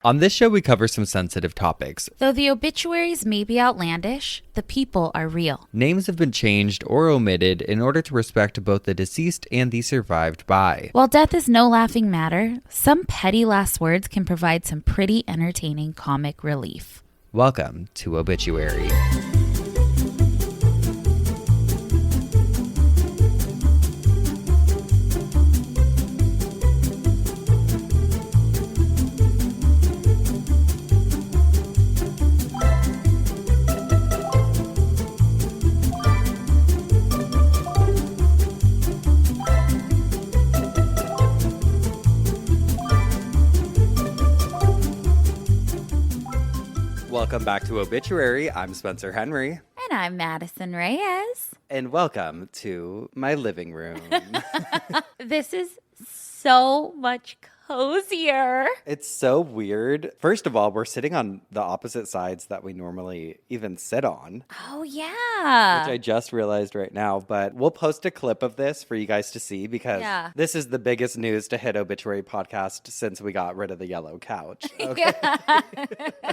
On this show, we cover some sensitive topics. Though the obituaries may be outlandish, the people are real. Names have been changed or omitted in order to respect both the deceased and the survived by. While death is no laughing matter, some petty last words can provide some pretty entertaining comic relief. Welcome to Obituary. Welcome back to Obituary. I'm Spencer Henry. And I'm Madison Reyes. And welcome to my living room. This is so much cozier. It's so weird. First of all, we're sitting on the opposite sides that we normally even sit on. Oh, yeah. Which I just realized right now, but we'll post a clip of this for you guys to see because this is the biggest news to hit Obituary Podcast since we got rid of the yellow couch. Okay? Yeah.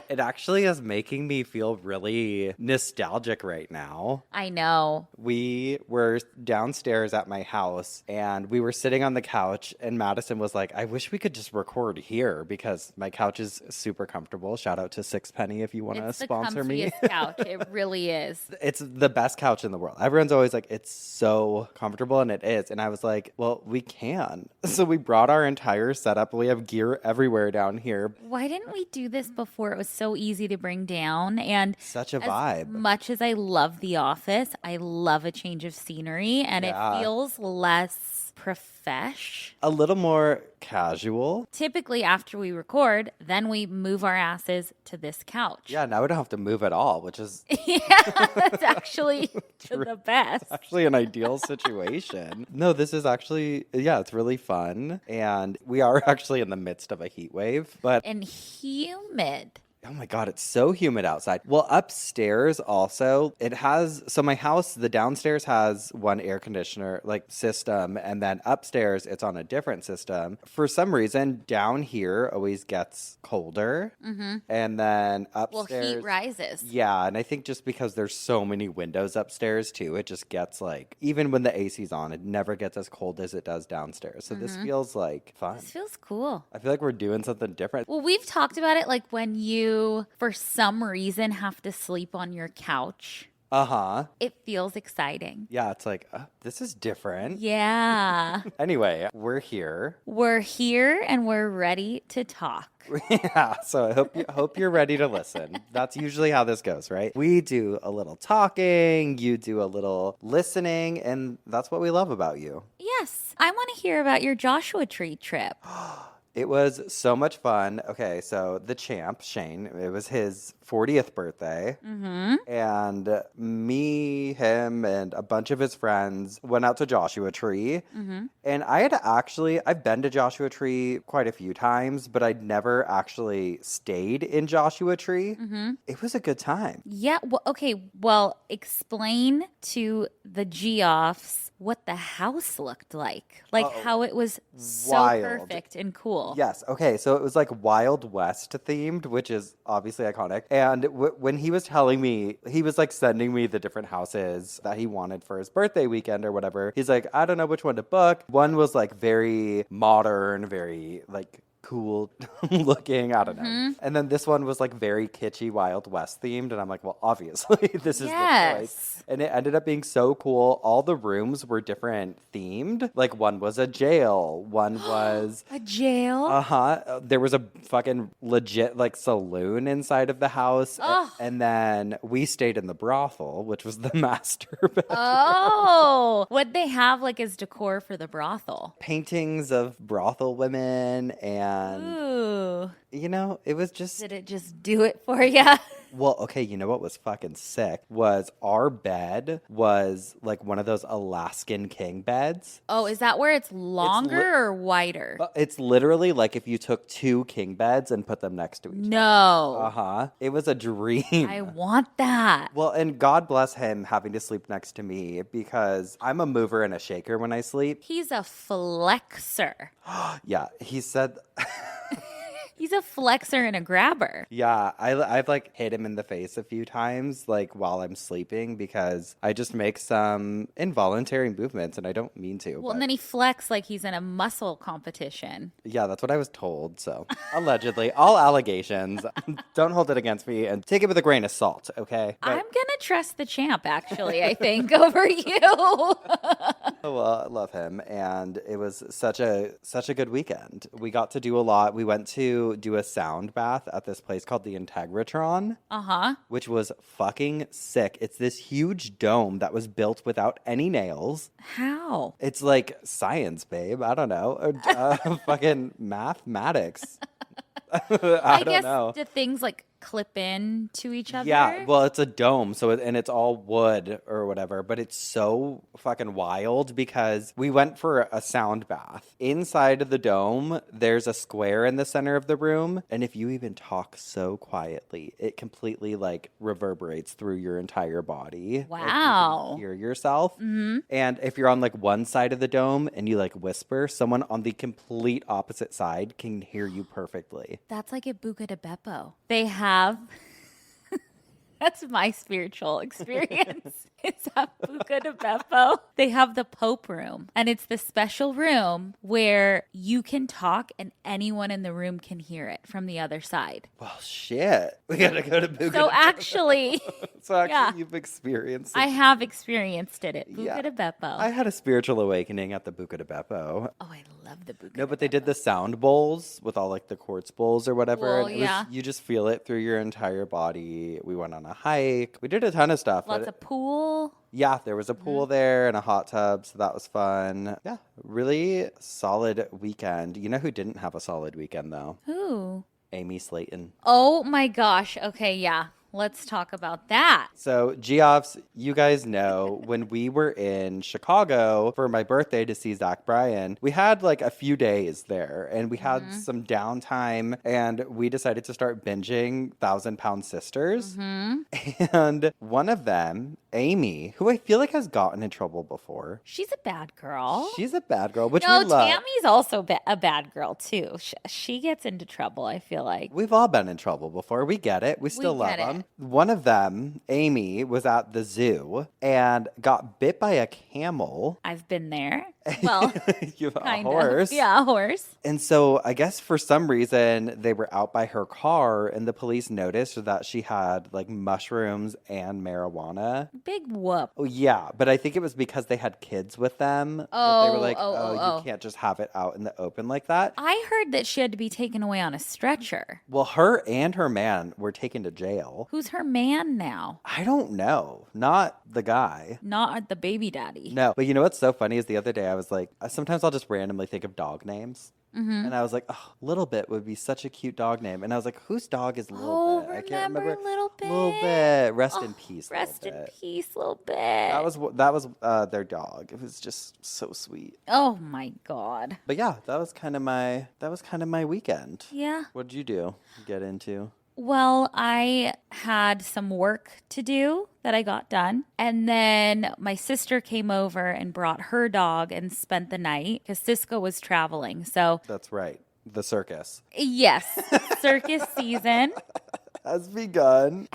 It actually is making me feel really nostalgic right now. I know. We were downstairs at my house and we were sitting on the couch and Madison was like, I wish we could just record here because my couch is super comfortable. Shout out to Sixpenny if you want to sponsor me. It's the comfiest couch. It really is. It's the best couch in the world. Everyone's always like, it's so comfortable, and it is. And I was like, well, we can. So we brought our entire setup. We have gear everywhere down here. Why didn't we do this before? It was so easy to bring down. And such a vibe. As much as I love The Office, I love a change of scenery, and it feels less profesh. A little more casual. Typically, after we record, then we move our asses to this couch. Yeah, now we don't have to move at all, which is... that's actually the best. It's actually an ideal situation. No, this is actually, it's really fun. And we are actually in the midst of a heat wave. And humid. Oh my God, it's so humid outside. Well, upstairs also, so my house, the downstairs has one air conditioner system, and then upstairs it's on a different system. For some reason, down here always gets colder, and then upstairs... Well, heat rises. Yeah, and I think just because there's so many windows upstairs too, it just gets even when the AC's on, it never gets as cold as it does downstairs. So this feels like fun. This feels cool. I feel like we're doing something different. Well, we've talked about it when you for some reason have to sleep on your couch. It feels exciting. Yeah, it's like, this is different. Yeah. Anyway, we're here. We're here and we're ready to talk. Yeah, so I hope you're ready to listen. That's usually how this goes, right? We do a little talking, you do a little listening, and that's what we love about you. Yes. I want to hear about your Joshua Tree trip. It was so much fun. Okay, so the champ, Shane, it was his 40th birthday. And me, him, and a bunch of his friends went out to Joshua Tree. And I've been to Joshua Tree quite a few times, but I'd never actually stayed in Joshua Tree. It was a good time. Yeah, well, okay, well, explain to the Geoffs what the house looked like. How it was so wild. Perfect and cool. Yes. Okay. So it was Wild West themed, which is obviously iconic. And when he was telling me, he was sending me the different houses that he wanted for his birthday weekend or whatever. He's like, I don't know which one to book. One was very modern, very cool looking. I don't know. And then this one was very kitschy Wild West themed. And I'm like, well, obviously this is the choice. And it ended up being so cool. All the rooms were different themed. One was a jail. One was a jail. There was a fucking legit saloon inside of the house. And then we stayed in the brothel, which was the master bedroom. Oh, what'd they have as decor for the brothel? Paintings of brothel women and ooh. It was just... Did it just do it for you? Well, okay, you know what was fucking sick? Was our bed was one of those Alaskan king beds. Oh, is that where it's longer or wider? It's literally if you took two king beds and put them next to each other. No. It was a dream. I want that. Well, and God bless him having to sleep next to me because I'm a mover and a shaker when I sleep. He's a flexer. Yeah, he said... He's a flexer and a grabber. Yeah, I've like hit him in the face a few times, like while I'm sleeping, because I just make some involuntary movements and I don't mean to. Well, and then he flexed like he's in a muscle competition. Yeah, that's what I was told. So allegedly, all allegations. Don't hold it against me and take it with a grain of salt, okay? I'm gonna trust the champ, actually, I think, over you. Well, I love him, and it was such a good weekend. We got to do a lot. We went to do a sound bath at this place called the Integratron, which was fucking sick. It's this huge dome that was built without any nails. How? It's like science, babe. I don't know. Fucking mathematics. I don't know. Do things like clip in to each other? Yeah, well, it's a dome, so and it's all wood or whatever, but it's so fucking wild because we went for a sound bath. Inside of the dome, there's a square in the center of the room, and if you even talk so quietly, it completely like reverberates through your entire body. Wow. Like, you can hear yourself. Mm-hmm. And if you're on like one side of the dome and you like whisper, someone on the complete opposite side can hear you perfectly. That's like a Buca de Beppo. They have that's my spiritual experience. It's at Buca de Beppo. They have the Pope room, and it's the special room where you can talk and anyone in the room can hear it from the other side. Well, shit. We gotta go to Buca So de actually, yeah. You've experienced it. I have experienced it at Buca de Beppo. I had a spiritual awakening at the Buca de Beppo. Oh, I love the Buca No, de but they Beppo. did the sound bowls with all like the quartz bowls or whatever. Well, and yeah. you just feel it through your entire body. We went on a hike. We did a ton of stuff. Lots of pool. Yeah, there was a pool there and a hot tub, so that was fun. Yeah, really solid weekend. You know who didn't have a solid weekend, though? Who? Amy Slayton. Oh, my gosh. Okay, yeah. Let's talk about that. So, Geoffs, you guys know when we were in Chicago for my birthday to see Zach Bryan, we had like a few days there and we had some downtime and we decided to start binging 1,000-Pound Sisters. And one of them, Amy, who I feel like has gotten in trouble before. She's a bad girl. She's a bad girl, which No, we love. Tammy's also a bad girl, too. She gets into trouble, I feel like. We've all been in trouble before. We get it. We still love get it. them. One of them, Amy, was at the zoo and got bit by a camel. I've been there. Well, You have a kind horse. of. Yeah, a horse. And so I guess for some reason they were out by her car and the police noticed that she had like mushrooms and marijuana. Big whoop. Oh, yeah. But I think it was because they had kids with them. That they were like, you can't just have it out in the open like that. I heard that she had to be taken away on a stretcher. Well, her and her man were taken to jail. Who's her man now? I don't know. Not the guy. Not the baby daddy. No. But you know what's so funny is the other day I was like, sometimes I'll just randomly think of dog names. And I was like, oh, Little Bit would be such a cute dog name. And I was like, whose dog is Little Bit? I can't remember. Little Bit. Little Bit. Rest in peace, Rest Little in Bit. peace, Little Bit. That was their dog. It was just so sweet. Oh my God. But yeah, that was kind of my weekend. Yeah. What did you do? Get into? Well, I had some work to do that I got done. And then my sister came over and brought her dog and spent the night because Cisco was traveling. So, That's right. The circus yes, circus season has begun.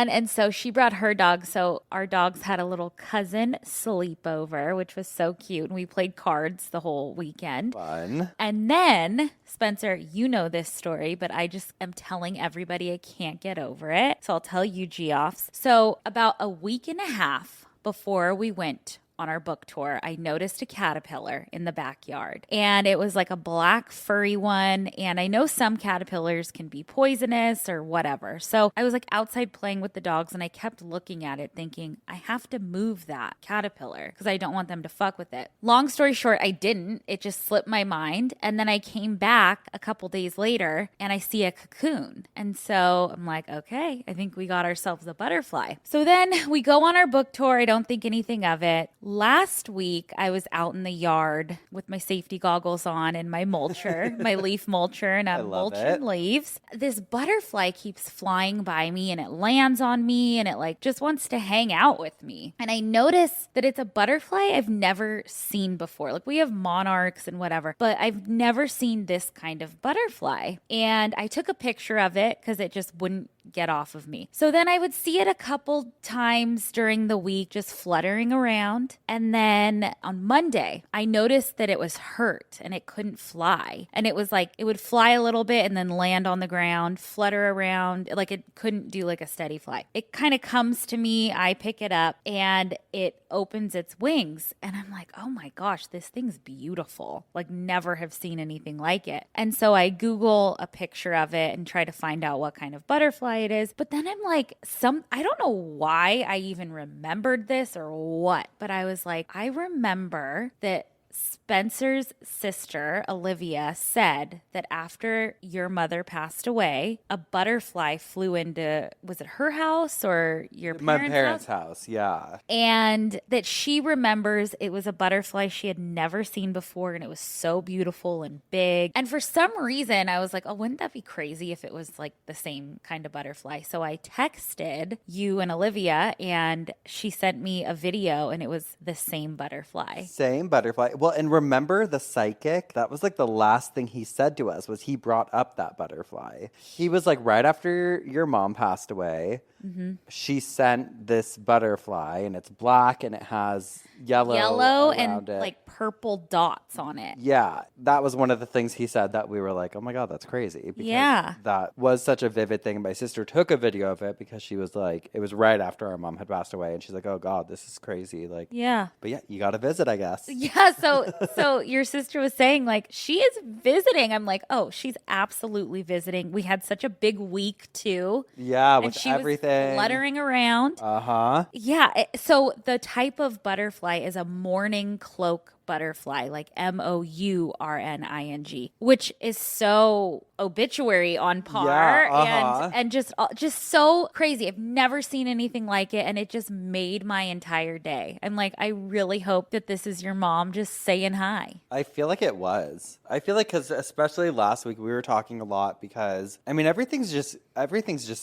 And so she brought her dog. So our dogs had a little cousin sleepover, which was so cute. And we played cards the whole weekend. Fun. And then, Spencer, you know this story, but I just am telling everybody I can't get over it. So I'll tell you, Geoffs. So about a week and a half before we went on our book tour, I noticed a caterpillar in the backyard. And it was like a black furry one. And I know some caterpillars can be poisonous or whatever. So I was like outside playing with the dogs and I kept looking at it thinking, I have to move that caterpillar because I don't want them to fuck with it. Long story short, I didn't. It just slipped my mind. And then I came back a couple days later and I see a cocoon. And so I'm like, okay, I think we got ourselves a butterfly. So then we go on our book tour. I don't think anything of it. Last week, I was out in the yard with my safety goggles on and my mulcher, my leaf mulcher, and I'm mulching leaves. This butterfly keeps flying by me and it lands on me and it like just wants to hang out with me. And I notice that it's a butterfly I've never seen before. Like we have monarchs and whatever, but I've never seen this kind of butterfly. And I took a picture of it because it just wouldn't get off of me. So then I would see it a couple times during the week just fluttering around. And then on Monday, I noticed that it was hurt and it couldn't fly. And it was like, it would fly a little bit and then land on the ground, flutter around, like it couldn't do like a steady fly. It kind of comes to me, I pick it up and it opens its wings. And I'm like, oh my gosh, this thing's beautiful. Like never have seen anything like it. And so I Google a picture of it and try to find out what kind of butterfly it is. But then I'm like, I don't know why I even remembered this or what, but I was like, I remember that Spencer's sister, Olivia, said that after your mother passed away, a butterfly flew into, was it her house or your parents' My parents' house, yeah. And that she remembers it was a butterfly she had never seen before and it was so beautiful and big. And for some reason, I was like, oh, wouldn't that be crazy if it was like the same kind of butterfly? So I texted you and Olivia and she sent me a video and it was the same butterfly. Same butterfly. Well, and remember the psychic? That was like the last thing he said to us was he brought up that butterfly. He was like, right after your mom passed away, she sent this butterfly and it's black and it has yellow and it. Like purple dots on it. Yeah, that was one of the things he said that we were like, oh my God, that's crazy. Because that was such a vivid thing. My sister took a video of it because she was like, it was right after our mom had passed away. And she's like, oh God, this is crazy. Like, yeah. But yeah, you got to visit, I guess. Yeah. So your sister was saying like, she is visiting. I'm like, oh, she's absolutely visiting. We had such a big week too. Yeah. With everything. Was fluttering around. Yeah. So the type of butterfly is a mourning cloak butterfly, like mourning, which is so obituary on par and just so crazy. I've never seen anything like it, and it just made my entire day. I'm like, I really hope that this is your mom just saying hi. I feel like it was. I feel like because especially last week we were talking a lot because I mean everything's just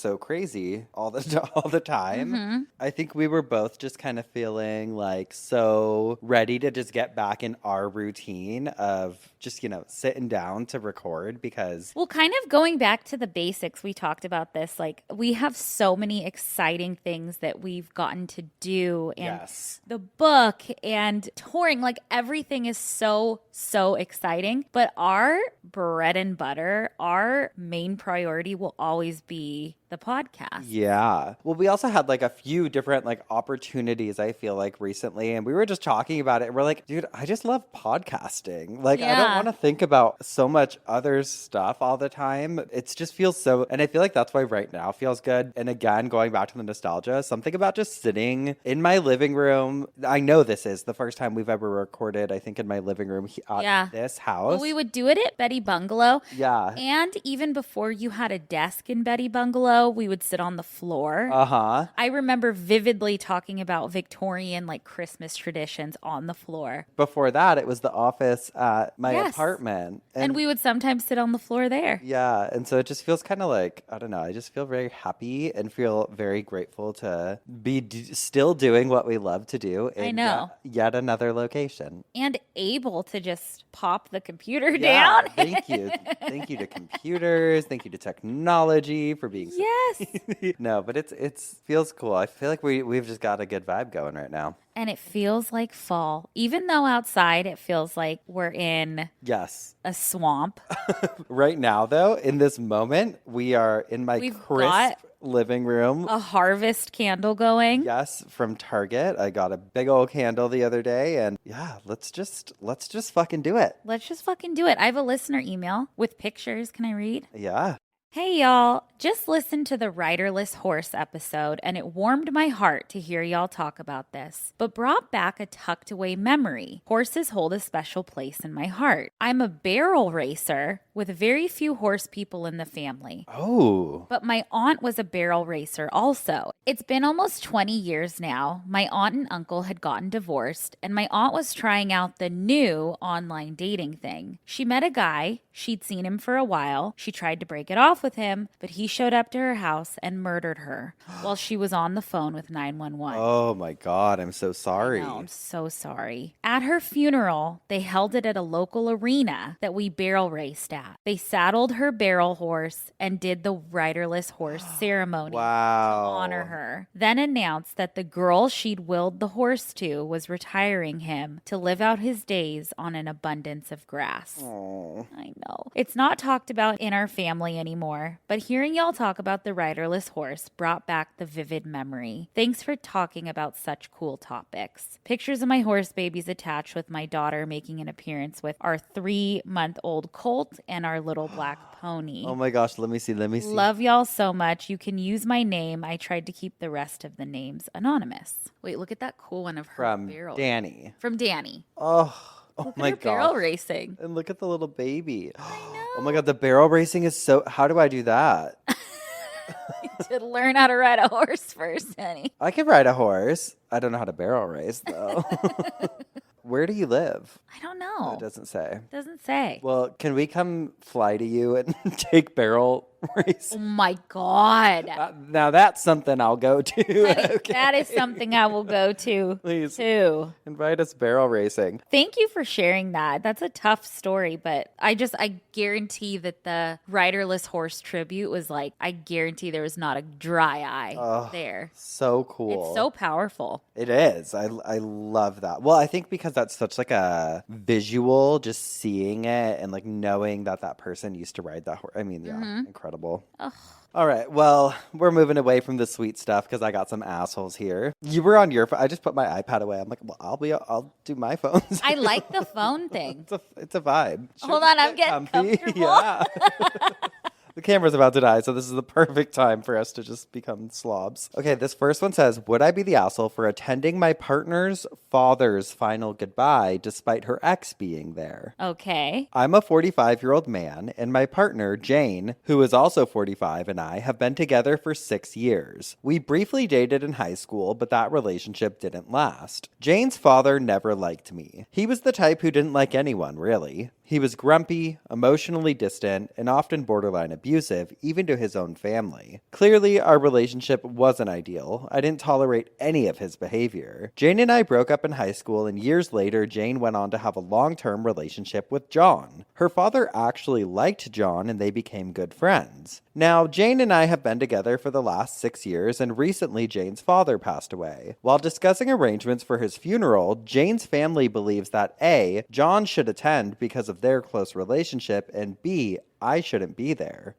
so crazy all the time. I think we were both just kind of feeling like so ready to just get back in our routine of just, sitting down to record because... Well, kind of going back to the basics, we talked about this. Like, we have so many exciting things that we've gotten to do. And the book and touring, like everything is so exciting. But our bread and butter, our main priority will always be the podcast. Yeah. Well, we also had like a few different like opportunities, I feel like recently, and we were just talking about it and we're like, dude, I just love podcasting. Like, I don't want to think about so much other stuff all the time. It just feels so, and I feel like that's why right now feels good. And again, going back to the nostalgia, something about just sitting in my living room. I know this is the first time we've ever recorded, I think, in my living room at this house. Well, we would do it at Betty Bungalow. Yeah. And even before you had a desk in Betty Bungalow, we would sit on the floor. I remember vividly talking about Victorian like Christmas traditions on the floor. Before that, it was the office at my apartment. And we would sometimes sit on the floor there. Yeah. And so it just feels kind of like, I don't know, I just feel very happy and feel very grateful to be still doing what we love to do in yet another location. And able to just pop the computer down. Thank you. Thank you to computers. Thank you to technology for being so No, but it feels cool. I feel like we've just got a good vibe going right now. And it feels like fall. Even though outside it feels like we're in a swamp. Right now, though, in this moment, we are in my crisp living room. A harvest candle going. Yes, from Target. I got a big old candle the other day, and let's just fucking do it. Let's just fucking do it. I have a listener email with pictures. Can I read? Yeah. Hey y'all, just listened to the riderless horse episode and it warmed my heart to hear y'all talk about this, but brought back a tucked away memory. Horses hold a special place in my heart. I'm a barrel racer with very few horse people in the family. Oh. But my aunt was a barrel racer also. It's been almost 20 years now. My aunt and uncle had gotten divorced, and my aunt was trying out the new online dating thing. She met a guy. She'd seen him for a while. She tried to break it off with him, but he showed up to her house and murdered her while she was on the phone with 911. Oh my God, I'm so sorry. No, I'm so sorry. At her funeral, they held it at a local arena that we barrel raced at. They saddled her barrel horse and did the riderless horse ceremony Wow. to honor her. Then announced that the girl she'd willed the horse to was retiring him to live out his days on an abundance of grass. Oh. I know. It's not talked about in our family anymore, but hearing y'all talk about the riderless horse brought back the vivid memory. Thanks for talking about such cool topics. Pictures of my horse babies attached with my daughter making an appearance with our 3-month-old colt and our little black pony. Oh my gosh, let me see. Love y'all so much. You can use my name. I tried to keep the rest of the names anonymous. Wait, look at that cool one of her From barrel. Danny. From Danny. Oh Look my at her barrel God. racing. And look at the little baby. I know. Oh my God, the barrel racing is so. How do I do that? To learn how to ride a horse first, honey. I can ride a horse. I don't know how to barrel race though. Where do you live? I don't know. It doesn't say. Doesn't say. Well, can we come fly to you and take barrel race? Oh my God. Now that's something I'll go to. Honey, Okay. that is something I will go to Please. too. Invite us barrel racing. Thank you for sharing that. That's a tough story, but I guarantee that the riderless horse tribute was like, I guarantee there was not a dry eye there. So cool. It's so powerful. It is. I love that. Well, I think because that's such like a visual, just seeing it and like knowing that that person used to ride that horse. I mean, yeah, incredible. Ugh. All right. Well, we're moving away from the sweet stuff because I got some assholes here. You were on your phone. I just put my iPad away. I'm like, well, I'll do my phones. I like the phone thing. It's a vibe. Hold on, I'm getting comfortable. Yeah. The camera's about to die, so this is the perfect time for us to just become slobs. Okay, this first one says, would I be the asshole for attending my partner's father's final goodbye despite her ex being there? Okay. I'm a 45-year-old man, and my partner, Jane, who is also 45, and I have been together for 6 years. We briefly dated in high school, but that relationship didn't last. Jane's father never liked me. He was the type who didn't like anyone, really. He was grumpy, emotionally distant, and often borderline abusive, even to his own family. Clearly, our relationship wasn't ideal. I didn't tolerate any of his behavior. Jane and I broke up in high school, and years later, Jane went on to have a long-term relationship with John. Her father actually liked John, and they became good friends. Now, Jane and I have been together for the last 6 years, and recently Jane's father passed away. While discussing arrangements for his funeral, Jane's family believes that A, John should attend because of their close relationship, and B, I shouldn't be there.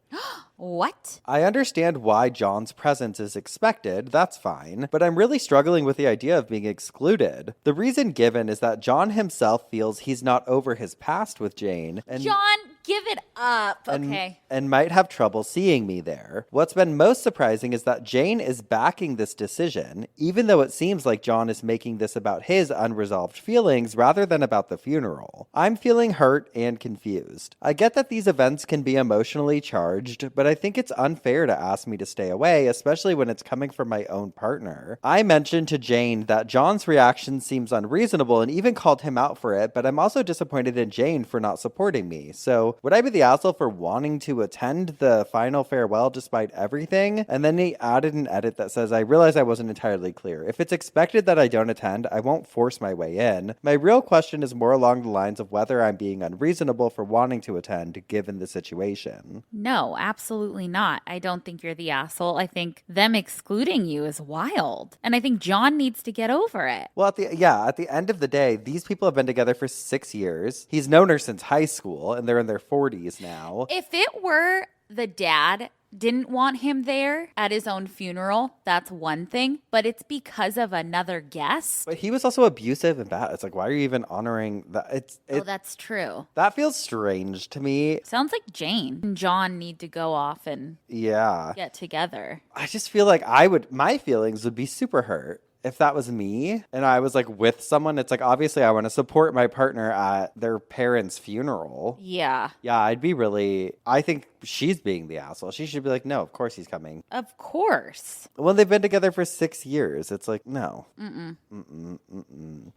What? I understand why John's presence is expected, that's fine, but I'm really struggling with the idea of being excluded. The reason given is that John himself feels he's not over his past with Jane, and John, give it up. Okay. and might have trouble seeing me there. What's been most surprising is that Jane is backing this decision, even though it seems like John is making this about his unresolved feelings rather than about the funeral. I'm feeling hurt and confused. I get that these events can be emotionally charged, but I think it's unfair to ask me to stay away, especially when it's coming from my own partner. I mentioned to Jane that John's reaction seems unreasonable and even called him out for it, but I'm also disappointed in Jane for not supporting me. So would I be the asshole for wanting to attend the final farewell despite everything? And then he added an edit that says, I realize I wasn't entirely clear. If it's expected that I don't attend, I won't force my way in. My real question is more along the lines of whether I'm being unreasonable for wanting to attend given the situation. No, absolutely not. I don't think you're the asshole. I think them excluding you is wild. And I think John needs to get over it. Well, at the end of the day, these people have been together for 6 years. He's known her since high school, and they're in their 40s now. If it were the dad didn't want him there at his own funeral, that's one thing, but it's because of another guest. But he was also abusive and bad. It's like, why are you even honoring that? Oh, that's true. That feels strange to me. Sounds like Jane and John need to go off and get together. I just feel like my feelings would be super hurt. If that was me and I was like with someone, it's like, obviously I want to support my partner at their parents' funeral. Yeah. Yeah, I think she's being the asshole. She should be like, no, of course he's coming. Of course. Well, they've been together for 6 years. It's like, no.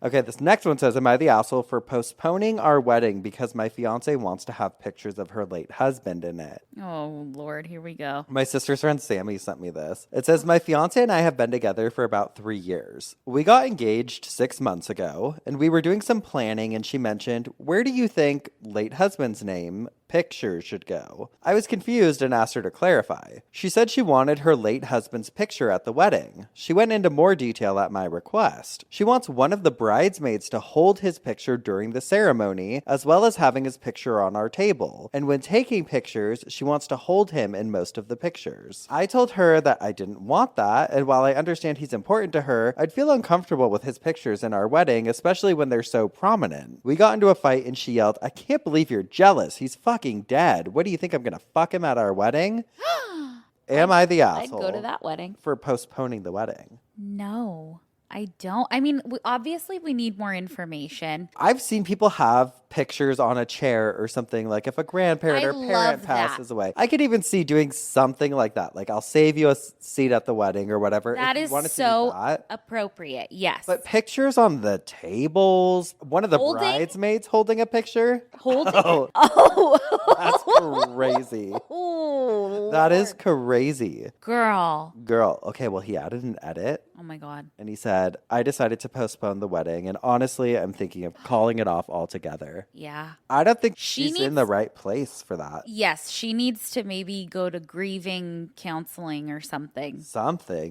Okay, this next one says, am I the asshole for postponing our wedding because my fiance wants to have pictures of her late husband in it? Oh, Lord, here we go. My sister's friend Sammy sent me this. It says, my fiance and I have been together for about 3 years. We got engaged 6 months ago, and we were doing some planning, and she mentioned, where do you think late husband's name picture should go? I was confused and asked her to clarify. She said she wanted her late husband's picture at the wedding. She went into more detail at my request. She wants one of the bridesmaids to hold his picture during the ceremony, as well as having his picture on our table. And when taking pictures, she wants to hold him in most of the pictures. I told her that I didn't want that, and while I understand he's important to her, I'd feel uncomfortable with his pictures in our wedding, especially when they're so prominent. We got into a fight and she yelled, I can't believe you're jealous. He's fucking dead. What do you think, I'm gonna fuck him at our wedding? Am I the asshole? I'd go to that wedding. For postponing the wedding? No, I don't. I mean, obviously we need more information. I've seen people have pictures on a chair or something, like if a grandparent or parent passes away. I could even see doing something like that. Like, I'll save you a seat at the wedding or whatever. That is so appropriate, yes. But pictures on the tables, one of the bridesmaids holding a picture? Holding? Oh. That's crazy. Oh, that is crazy. Girl. Okay, well, he added an edit. Oh my God. And he said, I decided to postpone the wedding, and honestly, I'm thinking of calling it off altogether. Yeah. I don't think she's in the right place for that. Yes, she needs to maybe go to grieving counseling or something.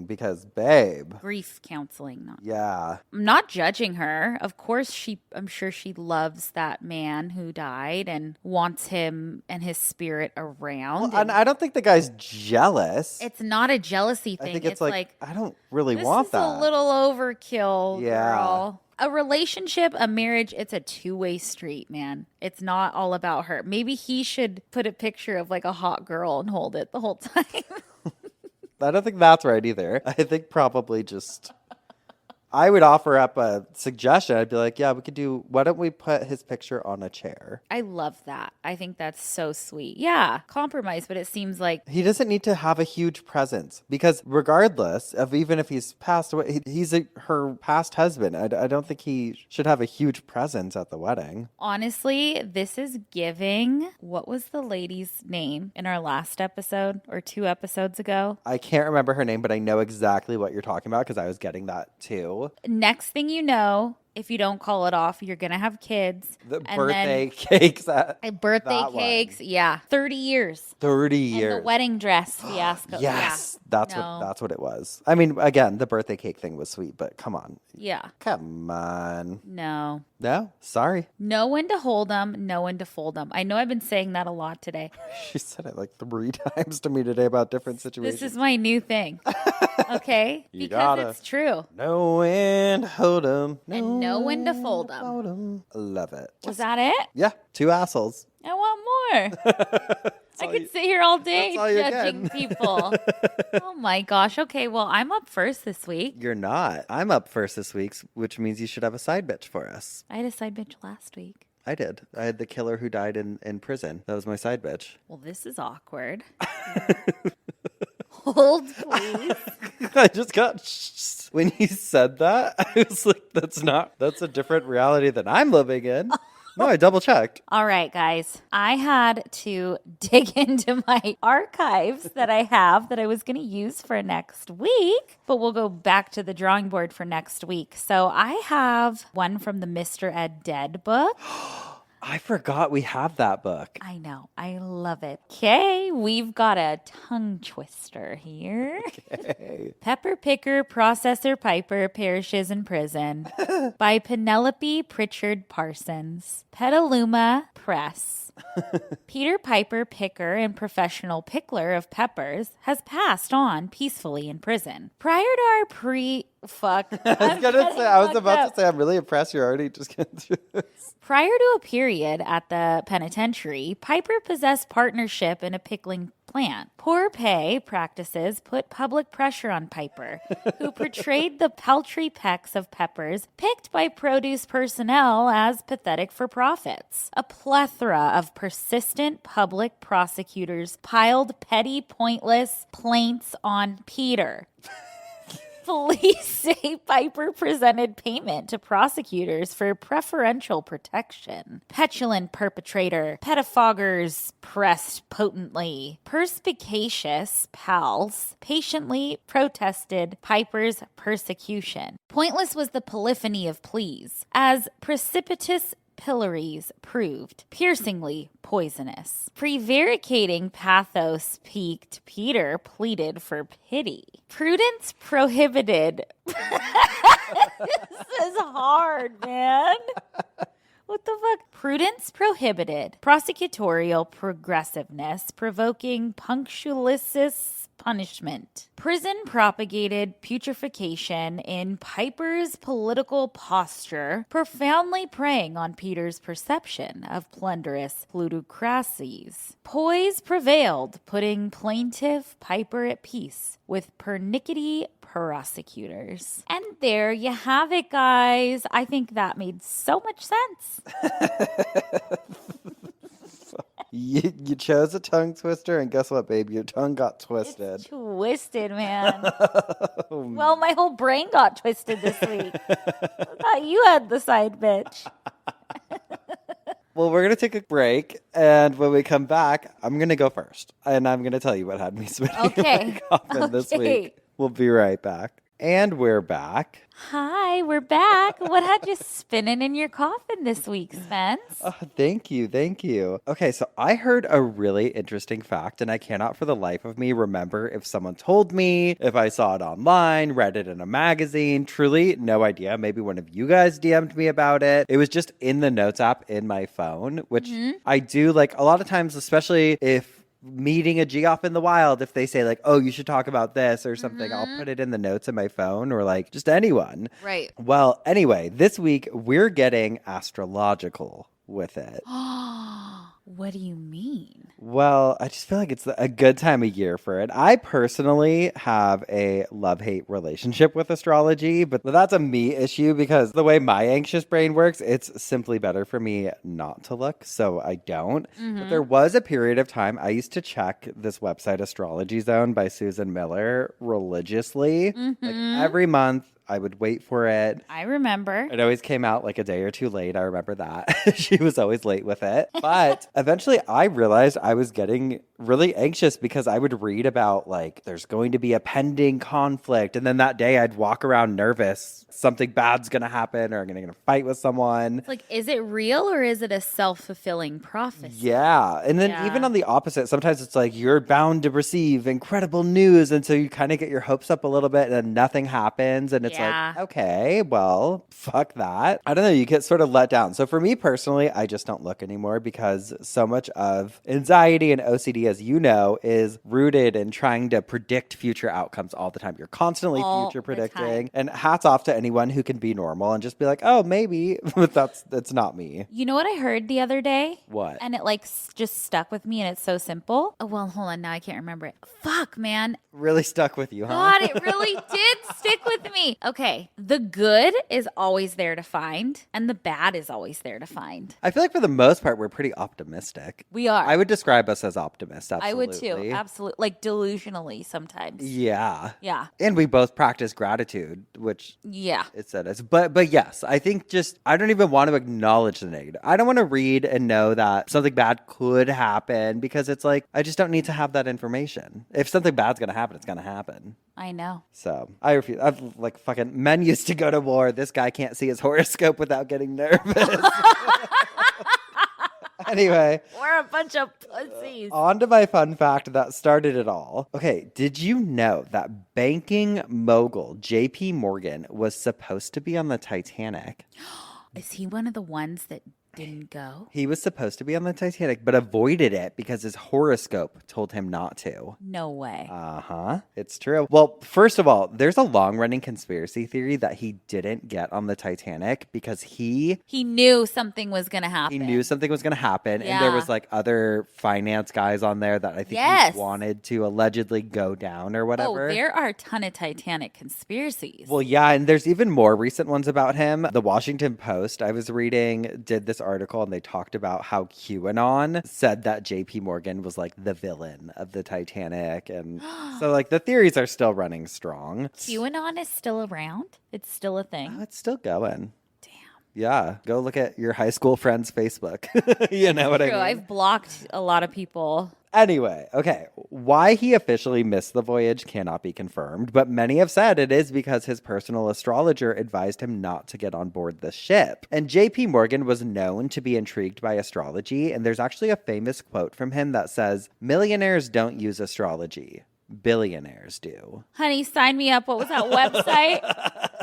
Because, babe. Grief counseling. Yeah. I'm not judging her. Of course, I'm sure she loves that man who died and wants him and his spirit around. Well, and I don't think the guy's jealous. It's not a jealousy thing. I think it's like I don't really want that. This is a little overkill, girl. A relationship, a marriage, it's a two-way street, man. It's not all about her. Maybe he should put a picture of like a hot girl and hold it the whole time. I don't think that's right either. I think probably just... I would offer up a suggestion. I'd be like, yeah, why don't we put his picture on a chair? I love that. I think that's so sweet. Yeah, compromise, but it seems like... He doesn't need to have a huge presence, because regardless of even if he's passed away, he's her past husband. I don't think he should have a huge presence at the wedding. Honestly, this is giving... What was the lady's name in our last episode or 2 episodes ago? I can't remember her name, but I know exactly what you're talking about because I was getting that too. Next thing you know, if you don't call it off, you're going to have kids. The birthday cakes. Birthday cakes. Yeah. 30 years. 30 years. And the wedding dress fiasco. Yes. Yeah. That's what it was. I mean, again, the birthday cake thing was sweet, but come on. Yeah. Come on. No. No? Sorry. Know when to hold them, know when to fold them. I know I've been saying that a lot today. She said it like 3 times to me today about different situations. This is my new thing. Okay? Because it's true. Know when to hold them. And know when to fold them. Love it. Was that it? Yeah. 2 assholes. I want more. I could sit here all day judging people. Oh my gosh. Okay, well, I'm up first this week. You're not. I'm up first this week, which means you should have a side bitch for us. I had a side bitch last week. I did. I had the killer who died in prison. That was my side bitch. Well, this is awkward. Hold, please. I just got when you said that, I was like, that's a different reality than I'm living in. No, I double checked. All right, guys. I had to dig into my archives that I have that I was going to use for next week, but we'll go back to the drawing board for next week. So I have one from the Mr. Ed Dead book. I forgot we have that book. I know. I love it. Okay, we've got a tongue twister here. Okay. Pepper Picker, Processor Piper Perishes in Prison by Penelope Pritchard Parsons. Petaluma Press. Peter Piper, picker and professional pickler of peppers, has passed on peacefully in prison. Prior to our I was about to say, I'm really impressed you're already just getting through this. Prior to a period at the penitentiary, Piper possessed partnership in a pickling plant. Poor pay practices put public pressure on Piper, who portrayed the paltry pecks of peppers picked by produce personnel as pathetic for profits. A plethora of persistent public prosecutors piled petty, pointless plaints on Peter. Police say Piper presented payment to prosecutors for preferential protection. Petulant perpetrator, pettifoggers pressed potently. Perspicacious pals patiently protested Piper's persecution. Pointless was the polyphony of pleas, as precipitous pillories proved piercingly poisonous. Prevaricating pathos peaked, Peter pleaded for pity. Prudence prohibited. This is hard, man. What the fuck? Prudence prohibited. Prosecutorial progressiveness provoking punctilious punishment. Prison propagated putrefaction in Piper's political posture, profoundly preying on Peter's perception of plunderous plutocracies. Poise prevailed, putting plaintiff Piper at peace with pernickety prosecutors. And there you have it, guys. I think that made so much sense. You chose a tongue twister, and guess what, babe? Your tongue got twisted. It's twisted, man. Well, my whole brain got twisted this week. I thought you had the side bitch. Well, we're going to take a break, and when we come back, I'm going to go first, and I'm going to tell you what had me spinning my coffin this week. We'll be right back. And we're back. Hi, we're back. What had you spinning in your coffin this week, Spence? Oh, thank you. Thank you. Okay, so I heard a really interesting fact, and I cannot for the life of me remember if someone told me, if I saw it online, read it in a magazine. Truly, no idea. Maybe one of you guys DM'd me about it. It was just in the notes app in my phone, which I do like a lot of times, especially if meeting a G off in the wild, if they say like, oh, you should talk about this or something, I'll put it in the notes in my phone, or like just anyone. Right. Well, anyway, this week we're getting astrological with it. What do you mean? Well, I just feel like it's a good time of year for it. I personally have a love-hate relationship with astrology, but that's a me issue because the way my anxious brain works, it's simply better for me not to look, so I don't. But there was a period of time I used to check this website, Astrology Zone by Susan Miller, religiously. Like every month, I would wait for it. I remember. It always came out like a day or two late. I remember that. She was always late with it. But eventually I realized I was getting really anxious because I would read about like there's going to be a pending conflict. And then that day I'd walk around nervous. Something bad's going to happen or I'm going to fight with someone. It's like, is it real or is it a self-fulfilling prophecy? Yeah. And then even on the opposite, sometimes it's like you're bound to receive incredible news. And so you kind of get your hopes up a little bit and then nothing happens. And it's like, okay, well, fuck that. I don't know. You get sort of let down. So for me personally, I just don't look anymore because so much of anxiety and OCD, as you know, is rooted in trying to predict future outcomes all the time. You're constantly future predicting. And hats off to anyone who can be normal and just be like, oh, maybe, but that's not me. You know what I heard the other day? What? And it like just stuck with me and it's so simple. Oh, well, hold on. Now I can't remember it. Fuck, man. Really stuck with you, huh? God, it really did stick with me. Okay. The good is always there to find and the bad is always there to find. I feel like for the most part, we're pretty optimistic. We are. I would describe us as optimists. Absolutely. I would too. Absolutely. Like delusionally sometimes. Yeah. Yeah. And we both practice gratitude, which it said us. But yes, I think just I don't even want to acknowledge the negative. I don't want to read and know that something bad could happen because it's like I just don't need to have that information. If something bad's gonna happen, it's gonna happen. I know. So I refuse. I've like fucking men used to go to war. This guy can't see his horoscope without getting nervous. Anyway. We're a bunch of pussies. On to my fun fact that started it all. Okay, did you know that banking mogul JP Morgan was supposed to be on the Titanic? Is he one of the ones that didn't go? He was supposed to be on the Titanic, but avoided it because his horoscope told him not to. No way. Uh-huh. It's true. Well, first of all, there's a long-running conspiracy theory that he didn't get on the Titanic because he knew something was going to happen. He knew something was going to happen. And there was like other finance guys on there that I think he wanted to allegedly go down or whatever. Oh, there are a ton of Titanic conspiracies. Well, yeah. And there's even more recent ones about him. The Washington Post, I was reading, did this article and they talked about how QAnon said that JP Morgan was like the villain of the Titanic. And so like the theories are still running strong. QAnon is still around? It's still a thing? Oh, it's still going. Yeah, go look at your high school friend's Facebook. You know what I mean? I've blocked a lot of people. Anyway, okay. Why he officially missed the voyage cannot be confirmed, but many have said it is because his personal astrologer advised him not to get on board the ship. And JP Morgan was known to be intrigued by astrology, and there's actually a famous quote from him that says, "Millionaires don't use astrology. Billionaires do." Honey, sign me up. What was that website?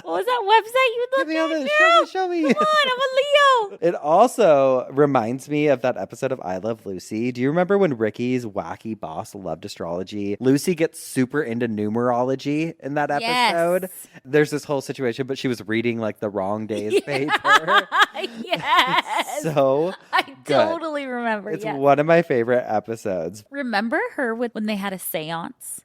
What was that website you looked at? Show me. Come on, I'm a Leo. It also reminds me of that episode of I Love Lucy. Do you remember when Ricky's wacky boss loved astrology? Lucy gets super into numerology in that episode. Yes. There's this whole situation, but she was reading like the wrong day's paper. Yes. So I good. totally remember. It's one of my favorite episodes. Remember her when they had a seance?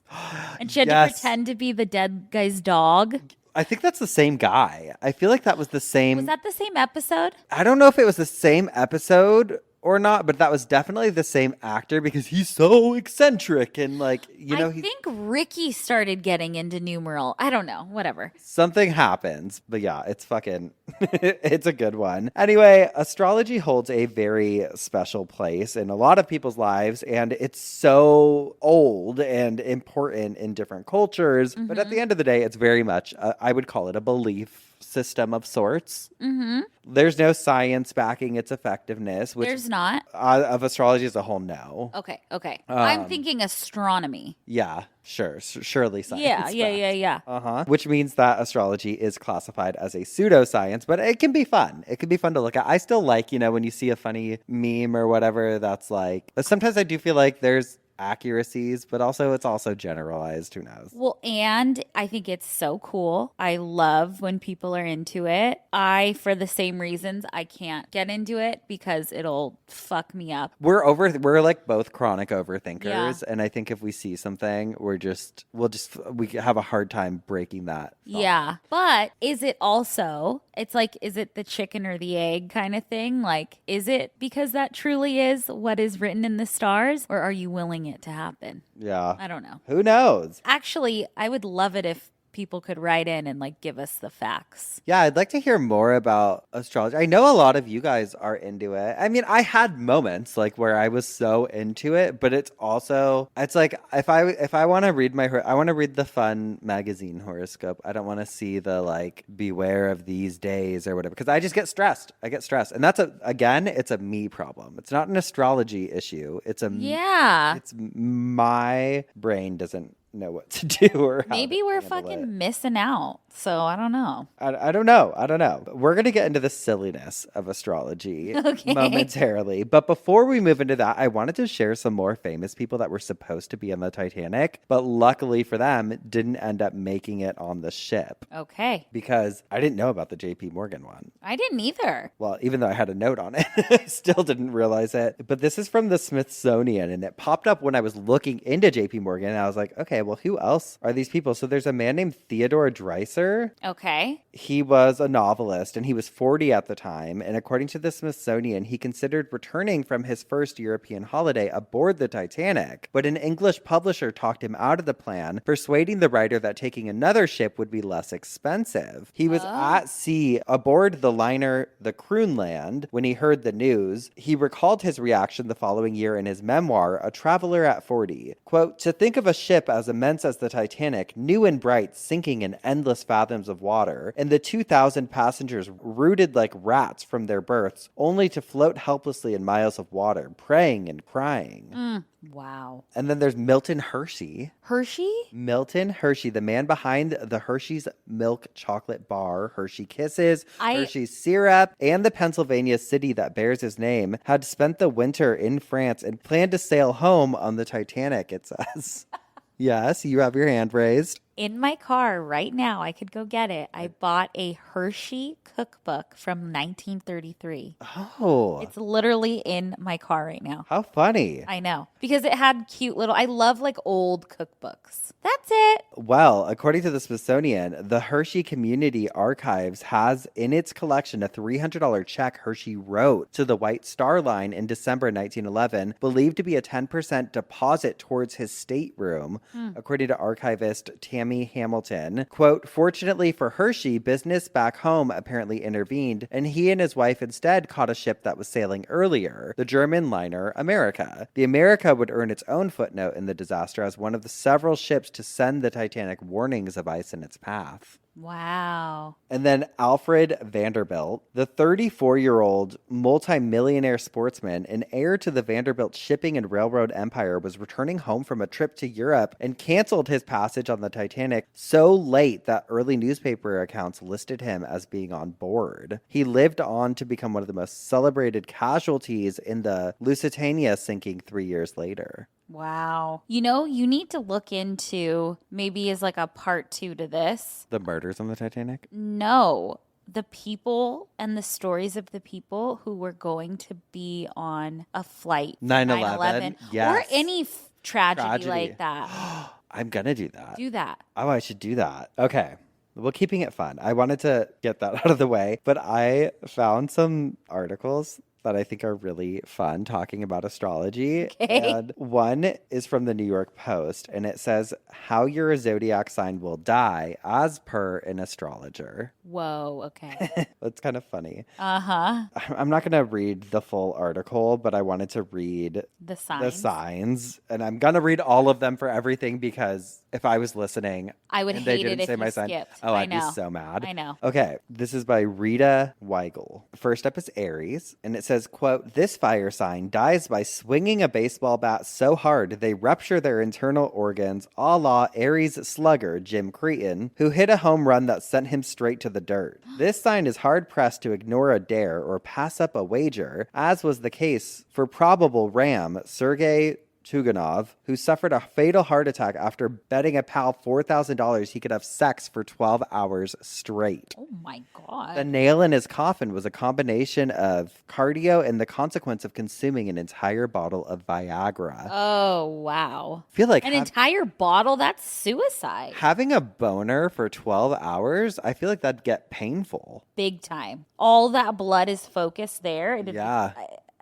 And she had to pretend to be the dead guy's dog? I think that's the same guy. I feel like that was the same. Was that the same episode? I don't know if it was the same episode or not, but that was definitely the same actor because he's so eccentric and like, you know. I think Ricky started getting into numeral. I don't know. Whatever. Something happens, but yeah, it's fucking, it's a good one. Anyway, astrology holds a very special place in a lot of people's lives, and it's so old and important in different cultures. But at the end of the day, it's very much, I would call it a belief system of sorts. There's no science backing its effectiveness. Which, there's not? Of astrology as a whole, no. Okay. I'm thinking astronomy. Yeah, sure. Surely science. Yeah. Which means that astrology is classified as a pseudoscience, but it can be fun. It can be fun to look at. I still like, when you see a funny meme or whatever that's like, sometimes I do feel like there's accuracies, but also it's also generalized. Who knows? Well, and I think it's so cool. I love when people are into it. For the same reasons, I can't get into it because it'll fuck me up. We're like both chronic overthinkers, and I think if we see something, we have a hard time breaking that thought. Yeah, but is it also? It's like, is it the chicken or the egg kind of thing? Like, is it because that truly is what is written in the stars, or are you willing it to happen? Yeah. I don't know. Who knows? Actually, I would love it if people could write in and like give us the facts. Yeah, I'd like to hear more about astrology. I know a lot of you guys are into it. I mean, I had moments like where I was so into it, but it's like if I want to read I want to read the fun magazine horoscope. I don't want to see the like beware of these days or whatever, because I just get stressed. I get stressed. And that's it's a me problem. It's not an astrology issue. It's my brain doesn't know what to do or how maybe we're fucking missing out. So I don't know. I don't know. We're going to get into the silliness of astrology momentarily. But before we move into that, I wanted to share some more famous people that were supposed to be on the Titanic, but luckily for them, didn't end up making it on the ship. Okay. Because I didn't know about the JP Morgan one. I didn't either. Well, even though I had a note on it, I still didn't realize it. But this is from the Smithsonian, and it popped up when I was looking into JP Morgan, and I was like, okay, well, who else are these people? So there's a man named Theodore Dreiser. Okay. He was a novelist, and he was 40 at the time. And according to the Smithsonian, he considered returning from his first European holiday aboard the Titanic. But an English publisher talked him out of the plan, persuading the writer that taking another ship would be less expensive. He was at sea aboard the liner the Kroonland when he heard the news. He recalled his reaction the following year in his memoir, A Traveler at 40. Quote, "To think of a ship as immense as the Titanic, new and bright, sinking in endless fathoms of water, and the 2,000 passengers rooted like rats from their berths, only to float helplessly in miles of water, praying and crying. Wow. And then there's Milton Hershey. Hershey? Milton Hershey, the man behind the Hershey's milk chocolate bar, Hershey Kisses, Hershey's syrup, and the Pennsylvania city that bears his name, had spent the winter in France and planned to sail home on the Titanic, it says. Yes, you have your hand raised. In my car right now, I could go get it. I bought a Hershey cookbook from 1933. Oh. It's literally in my car right now. How funny. I know. Because it had cute little, I love like old cookbooks. That's it. Well, according to the Smithsonian, the Hershey Community Archives has in its collection a $300 check Hershey wrote to the White Star Line in December 1911, believed to be a 10% deposit towards his stateroom, according to archivist Tammy Hamilton. Quote, fortunately for Hershey, business back home apparently intervened, and he and his wife instead caught a ship that was sailing earlier, the German liner America. The America would earn its own footnote in the disaster as one of the several ships to send the Titanic warnings of ice in its path. Wow. And then Alfred Vanderbilt, the 34-year-old multimillionaire sportsman and heir to the Vanderbilt shipping and railroad empire, was returning home from a trip to Europe and canceled his passage on the Titanic so late that early newspaper accounts listed him as being on board. He lived on to become one of the most celebrated casualties in the Lusitania sinking 3 years later. Wow. You know, you need to look into maybe as like a part 2 to this. The murders on the Titanic? No. The people and the stories of the people who were going to be on a flight. 9/11. Yes. Or any tragedy like that. I'm going to do that. Do that. Oh, I should do that. Okay. Well, keeping it fun. I wanted to get that out of the way, but I found some articles that I think are really fun talking about astrology. Okay. And one is from the New York Post, and it says how your zodiac sign will die as per an astrologer. Whoa, okay. That's kind of funny. Uh-huh. I'm not going to read the full article, but I wanted to read The signs. the signs. And I'm going to read all of them for everything because if I was listening, I would and they hate it didn't if say you my sign, skipped. oh, I I'd be know. so mad. I know. Okay, this is by Rita Weigel. First up is Aries, and it says, quote, this fire sign dies by swinging a baseball bat so hard they rupture their internal organs, a la Aries slugger Jim Cretin, who hit a home run that sent him straight to the dirt. This sign is hard-pressed to ignore a dare or pass up a wager, as was the case for probable Ram Sergei Tuganov, who suffered a fatal heart attack after betting a pal $4,000 he could have sex for 12 hours straight. Oh my God. The nail in his coffin was a combination of cardio and the consequence of consuming an entire bottle of Viagra. Oh, wow. I feel like An entire bottle? That's suicide. having a boner for 12 hours, I feel like that'd get painful. Big time. All that blood is focused there. Yeah.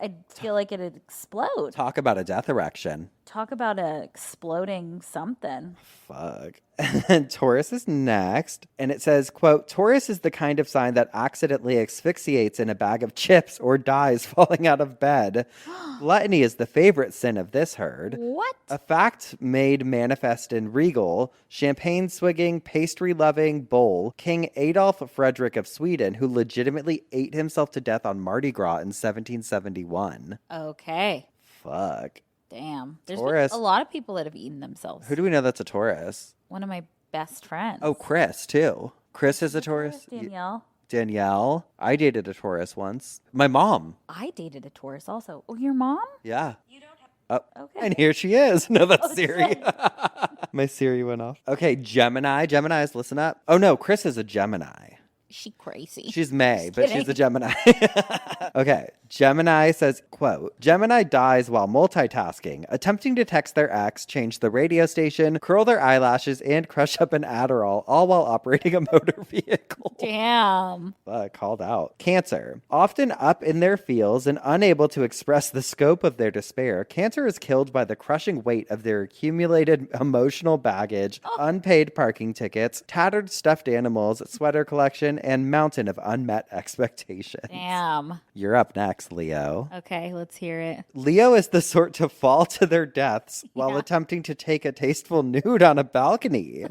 I feel like it'd explode. Talk about a death erection. Talk about a exploding something. Fuck. And Taurus is next. And it says, quote, Taurus is the kind of sign that accidentally asphyxiates in a bag of chips or dies falling out of bed. Gluttony is the favorite sin of this herd. What? A fact made manifest in regal, champagne-swigging, pastry-loving bull, King Adolf Frederick of Sweden, who legitimately ate himself to death on Mardi Gras in 1771. Okay. Fuck. Damn. There's Taurus. been a lot of people that have eaten themselves. Who do we know that's a Taurus? One of my best friends. Oh, Chris, too. Chris is a Taurus? Danielle. Danielle. I dated a Taurus once. My mom. I dated a Taurus also. Oh, your mom? Yeah. You don't have. Oh, Okay. and here she is. No, that's Siri. sorry. My Siri went off. Okay, Gemini. Geminis, listen up. Oh, no, Chris is a Gemini. She crazy. She's May, but she's kidding. a Gemini. Okay. Gemini says, quote, Gemini dies while multitasking, attempting to text their ex, change the radio station, curl their eyelashes, and crush up an Adderall, all while operating a motor vehicle. Damn. Called out. Cancer. Often up in their feels and unable to express the scope of their despair, Cancer is killed by the crushing weight of their accumulated emotional baggage, unpaid parking tickets, tattered stuffed animals, sweater collection, and mountain of unmet expectations. Damn. You're up next, Leo. Okay, let's hear it. Leo is the sort to fall to their deaths while attempting to take a tasteful nude on a balcony.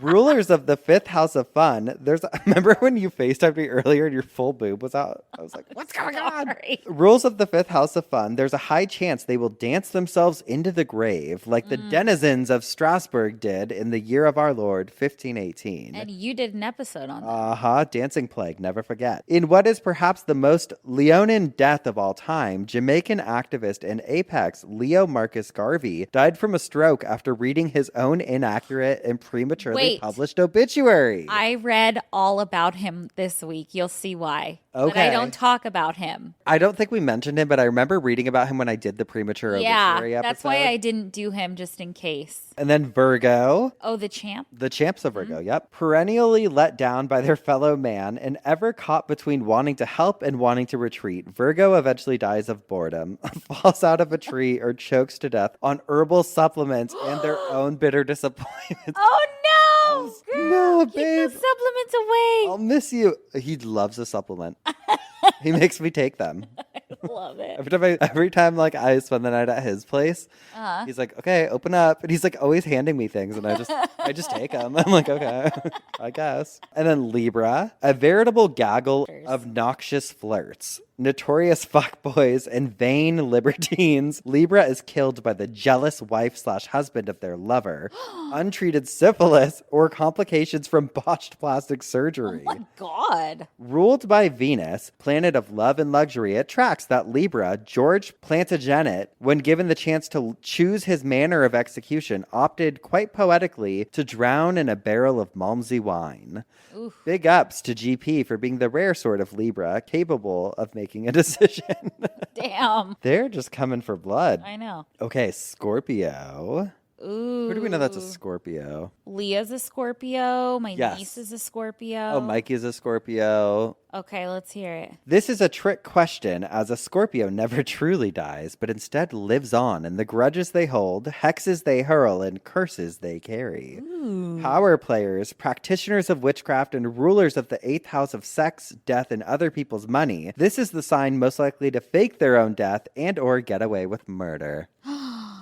Rulers of the fifth house of fun. Remember when you FaceTimed me earlier and your full boob was out? I was like, what's going on? Rules of the fifth house of fun. There's a high chance they will dance themselves into the grave like the denizens of Strasbourg did in the year of our Lord, 1518. And you did an episode on that. Dancing plague, never forget. In what is perhaps the most Leonin death of all time, Jamaican activist and apex Leo Marcus Garvey died from a stroke after reading his own inaccurate and prematurely published obituary. I read all about him this week. You'll see why. Okay. But I don't talk about him. I don't think we mentioned him, but I remember reading about him when I did the premature obituary episode. That's why I didn't do him, just in case. And then Virgo. Oh, the champ? The champs of Virgo, yep. Perennially let down by their fellow man and ever caught between wanting to help and wanting to retreat, Virgo eventually dies of boredom, falls out of a tree, or chokes to death on herbal supplements and their own bitter disappointments. Oh, no! Girl, No, keep babe. the supplements away. I'll miss you. He loves a supplement. He makes me take them. I love it. Every time like I spend the night at his place, he's like, okay, open up. And he's like always handing me things. And I just take them. I'm like, okay, I guess. And then Libra, a veritable gaggle of noxious flirts. Notorious fuckboys and vain libertines, Libra is killed by the jealous wife/husband of their lover, untreated syphilis, or complications from botched plastic surgery. Oh my God. Ruled by Venus, planet of love and luxury, it tracks that Libra, George Plantagenet, when given the chance to choose his manner of execution, opted quite poetically to drown in a barrel of Malmsey wine. Oof. Big ups to GP for being the rare sort of Libra capable of making a decision. Damn. They're just coming for blood. I know. Okay, Scorpio. Ooh. Who do we know that's a Scorpio? Leah's a Scorpio. My Yes. niece is a Scorpio. Oh, Mikey's a Scorpio. Okay, let's hear it. This is a trick question, as a Scorpio never truly dies, but instead lives on in the grudges they hold, hexes they hurl, and curses they carry. Ooh. Power players, practitioners of witchcraft, and rulers of the 8th house of sex, death, and other people's money. This is the sign most likely to fake their own death and or get away with murder.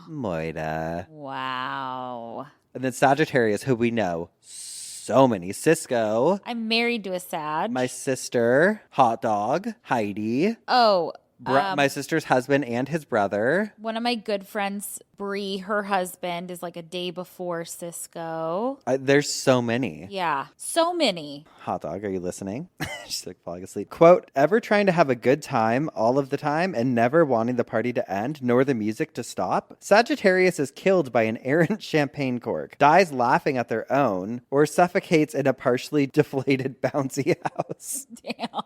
Moira. Wow. And then Sagittarius, who we know so many. Cisco. I'm married to a Sag. My sister, Hot Dog, Heidi. Oh, My sister's husband and his brother. one of my good friends, Bree, her husband is like a day before Cisco. There's so many. Yeah, so many. Hot Dog, are you listening? She's like falling asleep. Quote, ever trying to have a good time all of the time and never wanting the party to end nor the music to stop? Sagittarius is killed by an errant champagne cork, dies laughing at their own, or suffocates in a partially deflated bouncy house. Damn.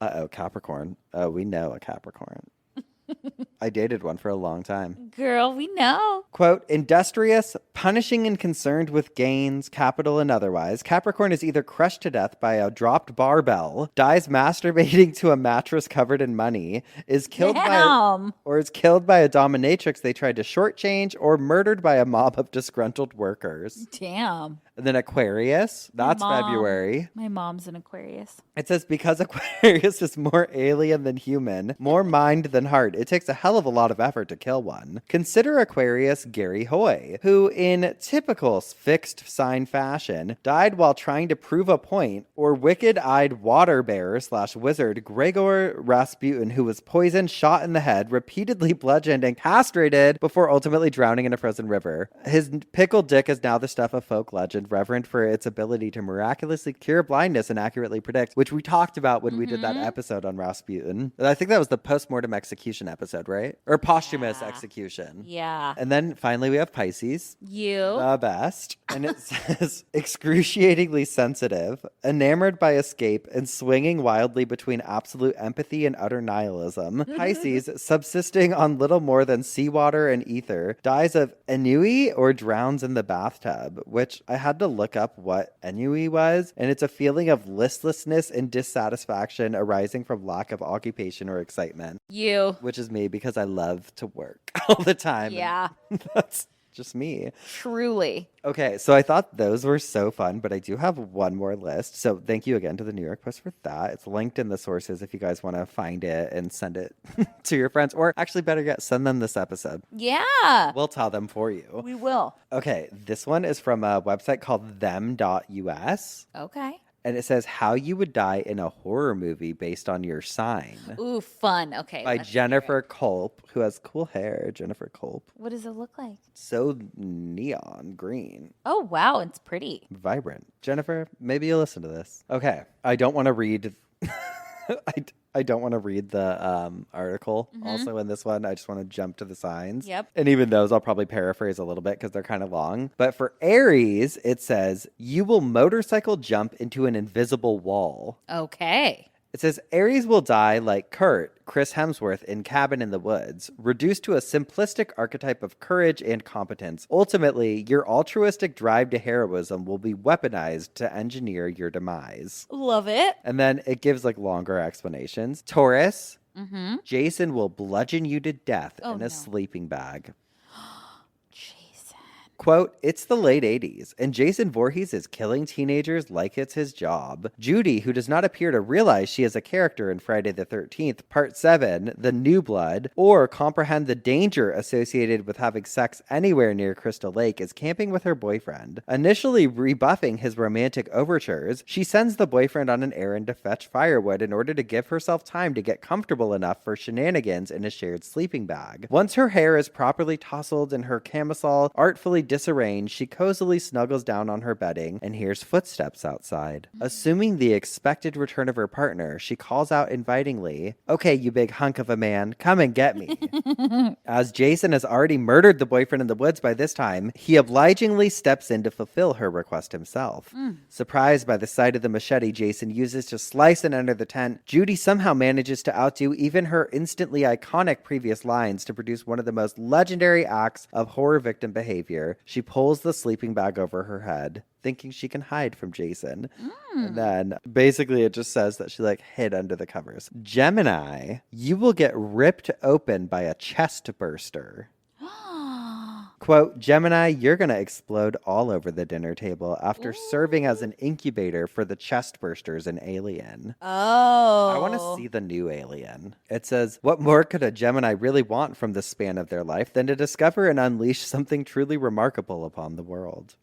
Uh-oh, Capricorn. Oh, we know a Capricorn. I dated one for a long time. Girl, we know. Quote, industrious, punishing and concerned with gains, capital and otherwise, Capricorn is either crushed to death by a dropped barbell, dies masturbating to a mattress covered in money, is killed by a dominatrix they tried to shortchange, or murdered by a mob of disgruntled workers. Damn. And then Aquarius, that's February. My mom's an Aquarius. It says, because Aquarius is more alien than human, more mind than heart, it takes a hell of a lot of effort to kill one. Consider Aquarius Gary Hoy, who in typical fixed sign fashion, died while trying to prove a point, or wicked-eyed water bearer/wizard Gregor Rasputin, who was poisoned, shot in the head, repeatedly bludgeoned, and castrated before ultimately drowning in a frozen river. His pickled dick is now the stuff of folk legend, reverent for its ability to miraculously cure blindness and accurately predict, which we talked about when we did that episode on Rasputin. I think that was the post-mortem execution episode, right? Or posthumous execution. Yeah. And then finally we have Pisces. You. The best. And it says, excruciatingly sensitive, enamored by escape, and swinging wildly between absolute empathy and utter nihilism. Pisces, subsisting on little more than seawater and ether, dies of ennui or drowns in the bathtub, which I had to look up what ennui was, and it's a feeling of listlessness and dissatisfaction arising from lack of occupation or excitement. You. Which is me, because I love to work all the time. Yeah. That's just me. Truly. Okay, so I thought those were so fun, but I do have one more list. So thank you again to the New York Post for that. It's linked in the sources if you guys want to find it and send it to your friends. Or actually, better yet, send them this episode. Yeah. We'll tell them for you. We will. Okay, this one is from a website called them.us. Okay. And it says how you would die in a horror movie based on your sign. Ooh, fun. Okay. By let's hear Jennifer it. Culp, who has cool hair. Jennifer Culp. What does it look like? So neon green. Oh, wow. It's pretty. Vibrant. Jennifer, maybe you'll listen to this. Okay. I don't want to read... I don't want to read the article also in this one. I just want to jump to the signs. Yep. And even those I'll probably paraphrase a little bit because they're kind of long. But for Aries, it says, you will motorcycle jump into an invisible wall. Okay. It says, Aries will die like Chris Hemsworth in Cabin in the Woods, reduced to a simplistic archetype of courage and competence. Ultimately, your altruistic drive to heroism will be weaponized to engineer your demise. Love it. And then it gives like longer explanations. Taurus, Jason will bludgeon you to death in a sleeping bag. Jason. Quote, it's the late 80s, and Jason Voorhees is killing teenagers like it's his job. Judy, who does not appear to realize she is a character in Friday the 13th, Part 7, The New Blood, or comprehend the danger associated with having sex anywhere near Crystal Lake, is camping with her boyfriend. Initially rebuffing his romantic overtures, she sends the boyfriend on an errand to fetch firewood in order to give herself time to get comfortable enough for shenanigans in a shared sleeping bag. Once her hair is properly tousled and her camisole artfully disarranged, she cozily snuggles down on her bedding and hears footsteps outside. Assuming the expected return of her partner, she calls out invitingly, okay, you big hunk of a man, come and get me. As Jason has already murdered the boyfriend in the woods by this time, he obligingly steps in to fulfill her request himself. Surprised by the sight of the machete Jason uses to slice and enter the tent, Judy somehow manages to outdo even her instantly iconic previous lines to produce one of the most legendary acts of horror victim behavior. She pulls the sleeping bag over her head, thinking she can hide from Jason. And then basically it just says that she like hid under the covers. Gemini, you will get ripped open by a chest burster. Quote, Gemini, you're going to explode all over the dinner table after serving as an incubator for the chest bursters in Alien. Oh. I want to see the new Alien. It says, what more could a Gemini really want from the span of their life than to discover and unleash something truly remarkable upon the world?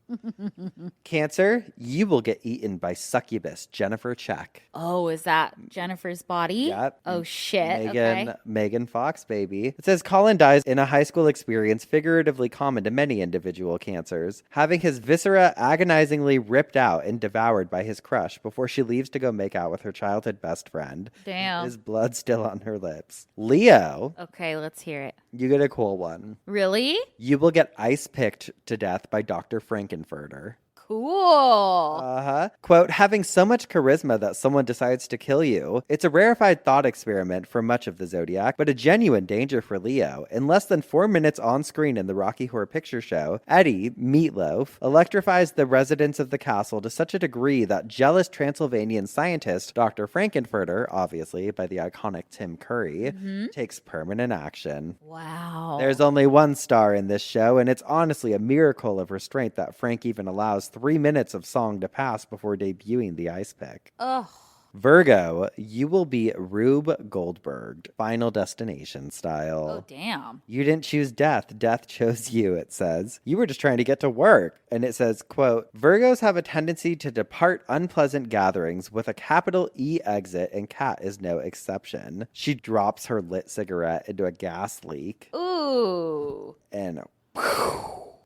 Cancer, you will get eaten by succubus Jennifer Check. Oh, is that Jennifer's body? Yep. Oh, shit. Okay. Megan Fox, baby. It says Colin dies in a high school experience figuratively common to many individual cancers, having his viscera agonizingly ripped out and devoured by his crush before she leaves to go make out with her childhood best friend. Damn. His blood still on her lips. Leo, Okay, let's hear it. you get a cool one. Really? You will get ice picked to death by Dr. Frankenfurter. Cool. Quote, having so much charisma that someone decides to kill you. It's a rarefied thought experiment for much of the Zodiac, but a genuine danger for Leo. In less than 4 minutes on screen in the Rocky Horror Picture Show, Eddie, Meatloaf, electrifies the residents of the castle to such a degree that jealous Transylvanian scientist Dr. Frankenfurter, obviously by the iconic Tim Curry, takes permanent action. Wow. There's only one star in this show, and it's honestly a miracle of restraint that Frank even allows 3 minutes of song to pass before debuting the ice pick. Ugh. Virgo, you will be Rube Goldberg, Final Destination style. Oh, damn. You didn't choose death. Death chose you, it says. You were just trying to get to work. And it says, quote, Virgos have a tendency to depart unpleasant gatherings with a capital E exit, and Kat is no exception. She drops her lit cigarette into a gas leak. Ooh. And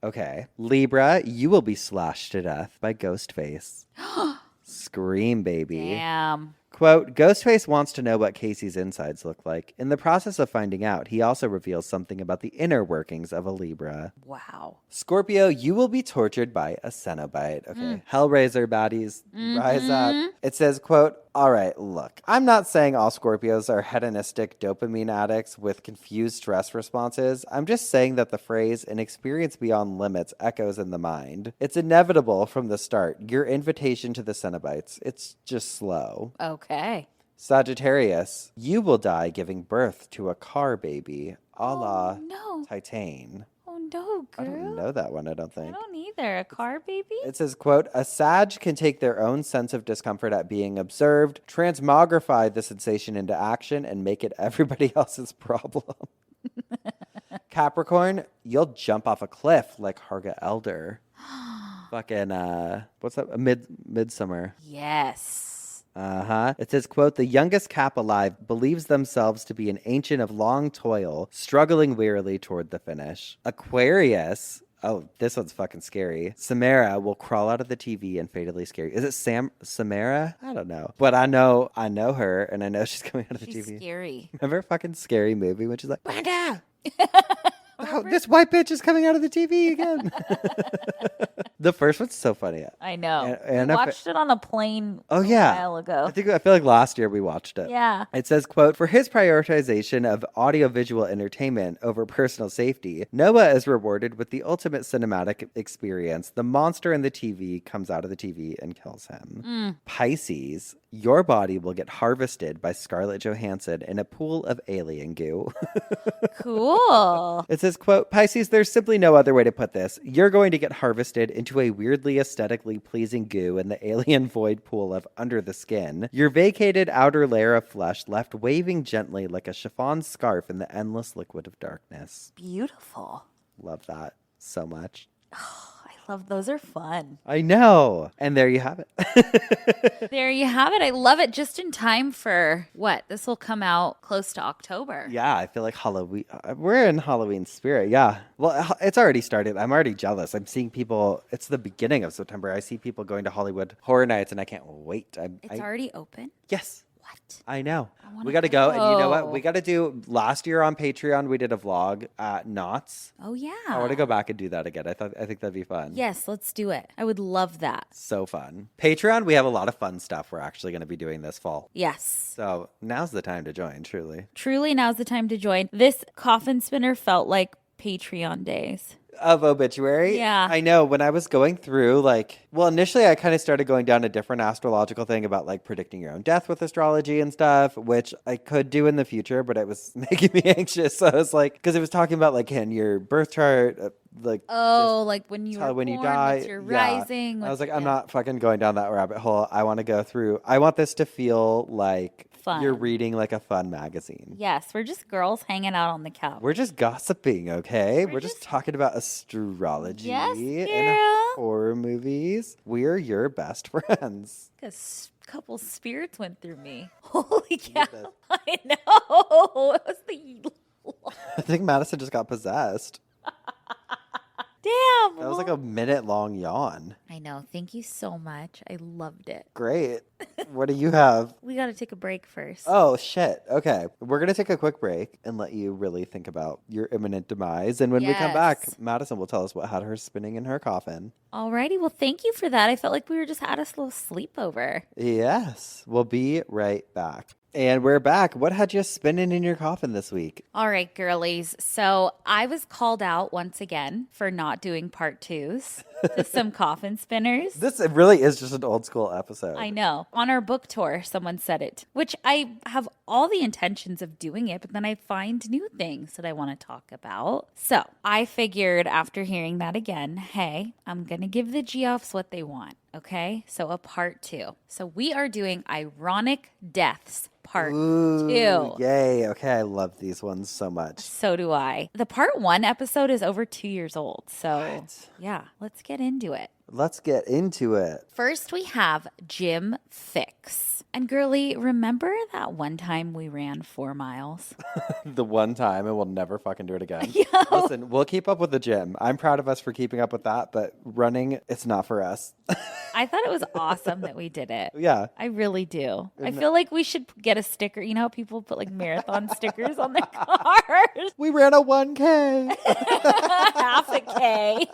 okay. Libra, you will be slashed to death by Ghostface. Scream, baby. Damn. Quote, Ghostface wants to know what Casey's insides look like. In the process of finding out, he also reveals something about the inner workings of a Libra. Wow. Scorpio, you will be tortured by a Cenobite. Okay. Hellraiser baddies, rise up. It says, quote, all right, look, I'm not saying all Scorpios are hedonistic dopamine addicts with confused stress responses. I'm just saying that the phrase, an experience beyond limits, echoes in the mind. It's inevitable from the start. Your invitation to the Cenobites. It's just slow. Okay. Sagittarius, you will die giving birth to a car baby, a la no. Titan. Oh, know, I girl. don't know that one, I don't I think. don't either. A car baby? It says, quote, a Sag can take their own sense of discomfort at being observed, transmogrify the sensation into action, and make it everybody else's problem. Capricorn, you'll jump off a cliff like Harga Elder. Fucking, what's that? Midsummer. Yes. Uh-huh. It says, quote, the youngest Cap alive believes themselves to be an ancient of long toil, struggling wearily toward the finish. Aquarius, oh, this one's fucking scary. Samara will crawl out of the TV and fatally scare you. Is it Samara? I don't know. But I know her, and I know she's coming out of the She's TV. scary. Remember a fucking Scary Movie when she's like, Brenda! Oh, this white bitch is coming out of the TV again. The first one's so funny. I know. And I watched it on a plane Oh, a yeah. while ago. I feel like last year we watched it. Yeah. It says, quote, for his prioritization of audiovisual entertainment over personal safety, Noah is rewarded with the ultimate cinematic experience. The monster in the TV comes out of the TV and kills him. Pisces, your body will get harvested by Scarlett Johansson in a pool of alien goo. Cool. It says, quote, Pisces, there's simply no other way to put this. You're going to get harvested into a weirdly aesthetically pleasing goo in the alien void pool of under the skin. Your vacated outer layer of flesh left waving gently like a chiffon scarf in the endless liquid of darkness. Beautiful. Love that so much. I love those are fun. I know. And there you have it. There you have it. I love it just in time for what? This will come out close to October. Yeah, I feel like Halloween. We're in Halloween spirit. Yeah. Well, it's already started. I'm already jealous. I'm seeing people. It's the beginning of September. I see people going to Hollywood Horror Nights, and I can't wait. It's already open? Yes. What? I know. wanna We got to go. And you know what? go. We got to do last year on Patreon. We did a vlog at Knott's. Oh, yeah. I want to go back and do that again. I think that'd be fun. Yes, let's do it. I would love that. So fun. Patreon, we have a lot of fun stuff we're actually going to be doing this fall. Yes. So now's the time to join, truly. Truly, now's the time to join. This coffin spinner felt like Patreon days. Of obituary? Yeah. I know. When I was going through, initially I kind of started going down a different astrological thing about predicting your own death with astrology and stuff, which I could do in the future, but it was making me anxious. So I was because it was talking about can your birth chart, when you tell were when born, you die. what's your Yeah. rising. I was I'm not fucking going down that rabbit hole. I want to go through. I want this to feel like Fun. you're reading a fun magazine. Yes, we're just girls hanging out on the couch. We're just gossiping, okay? We're just talking about astrology Yes, and girl. horror movies. We're your best friends. A couple spirits went through me. Holy cow. I know. It was the... I think Madison just got possessed. Damn. That was a minute-long yawn. I know. Thank you so much. I loved it. Great. What do you have? We got to take a break first. Oh, shit. Okay. We're going to take a quick break and let you really think about your imminent demise. And when we come back, Yes. Madison will tell us what had her spinning in her coffin. Alrighty. Well, thank you for that. I felt like we were just had a little sleepover. Yes. We'll be right back. And we're back. What had you spinning in your coffin this week? All right, girlies. So I was called out once again for not doing part twos to some coffin spinners. This really is just an old school episode. I know. On our book tour, someone said it, which I have all the intentions of doing it, but then I find new things that I want to talk about. So I figured after hearing that again, hey, I'm going to give the Geoffs what they want. Okay. So a part two. So we are doing ironic deaths. Part Ooh, 2. Yay. Okay. I love these ones so much. So do I. The part 1 episode is over 2 years old. So What? yeah, let's get into it. Let's get into it. First, we have Jim Fix. And girly, remember that one time we ran 4 miles? The one time, and we'll never fucking do it again. Yo. Listen, we'll keep up with the gym. I'm proud of us for keeping up with that, but running, it's not for us. I thought it was awesome that we did it. Yeah. I really do. I feel like we should get a sticker. You know how people put marathon stickers on their cars? We ran a 1K. Half a K.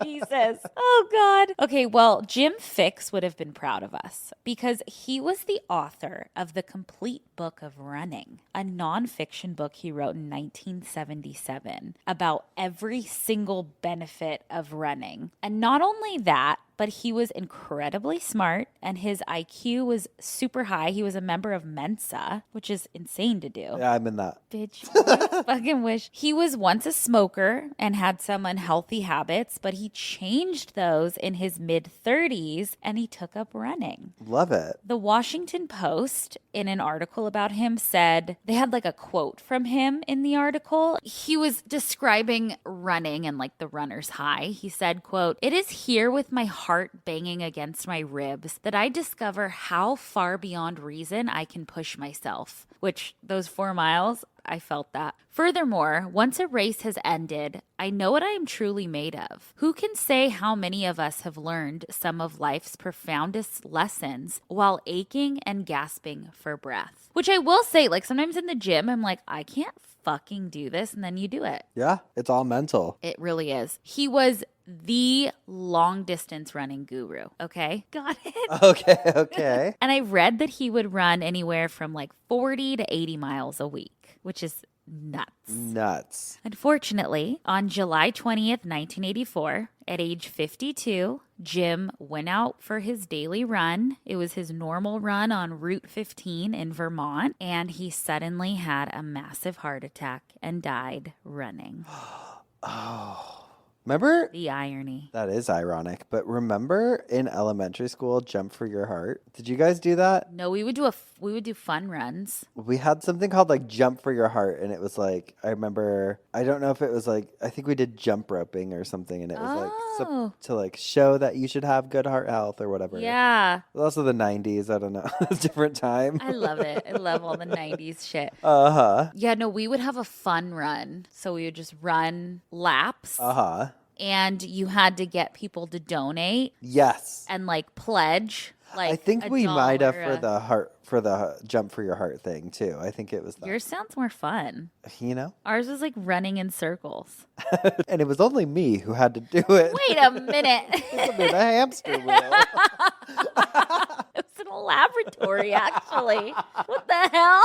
Jesus. Oh, God. Okay, well, Jim Fix would have been proud of us because he was the author of The Complete Book of Running, a nonfiction book he wrote in 1977 about every single benefit of running. And not only that, but he was incredibly smart and his IQ was super high. He was a member of Mensa, which is insane to do. Yeah, I'm in that. Bitch, I fucking wish. He was once a smoker and had some unhealthy habits, but he changed those in his mid-30s and he took up running. Love it. The Washington Post, in an article about him, said they had like a quote from him in the article. He was describing running and like the runner's high. He said, quote, "It is here with my heart banging against my ribs that I discover how far beyond reason I can push myself." Which, those 4 miles, I felt that. Furthermore, once a race has ended, I know what I am truly made of. Who can say how many of us have learned some of life's profoundest lessons while aching and gasping for breath? Which I will say, like sometimes in the gym, I'm like, I can't fucking do this. And then you do it. Yeah, it's all mental. It really is. He was the long distance running guru. Okay. Got it. Okay. And I read that he would run anywhere from like 40 to 80 miles a week, which is nuts. Unfortunately, on July 20th, 1984, at age 52, Jim went out for his daily run. It was his normal run on Route 15 in Vermont, and he suddenly had a massive heart attack and died running. Oh. Remember? The irony. That is ironic. But remember in elementary school, Jump for Your Heart? Did you guys do that? No, we would do fun runs. We had something called like Jump for Your Heart. And it was like, I remember, I don't know if it was like, I think we did jump roping or something. And it was like to like show that you should have good heart health or whatever. Yeah. It was also the 90s. I don't know. Different time. I love it. I love all the 90s shit. Uh-huh. Yeah, no, we would have a fun run. So we would just run laps. Uh-huh. And you had to get people to donate. Yes. And like pledge. Like I think we might have for the Jump for Your Heart thing too. I think it was that. Yours sounds more fun. You know? Ours was like running in circles. And it was only me who had to do it. Wait a minute. It was a hamster wheel. It was in a laboratory, actually. What the hell?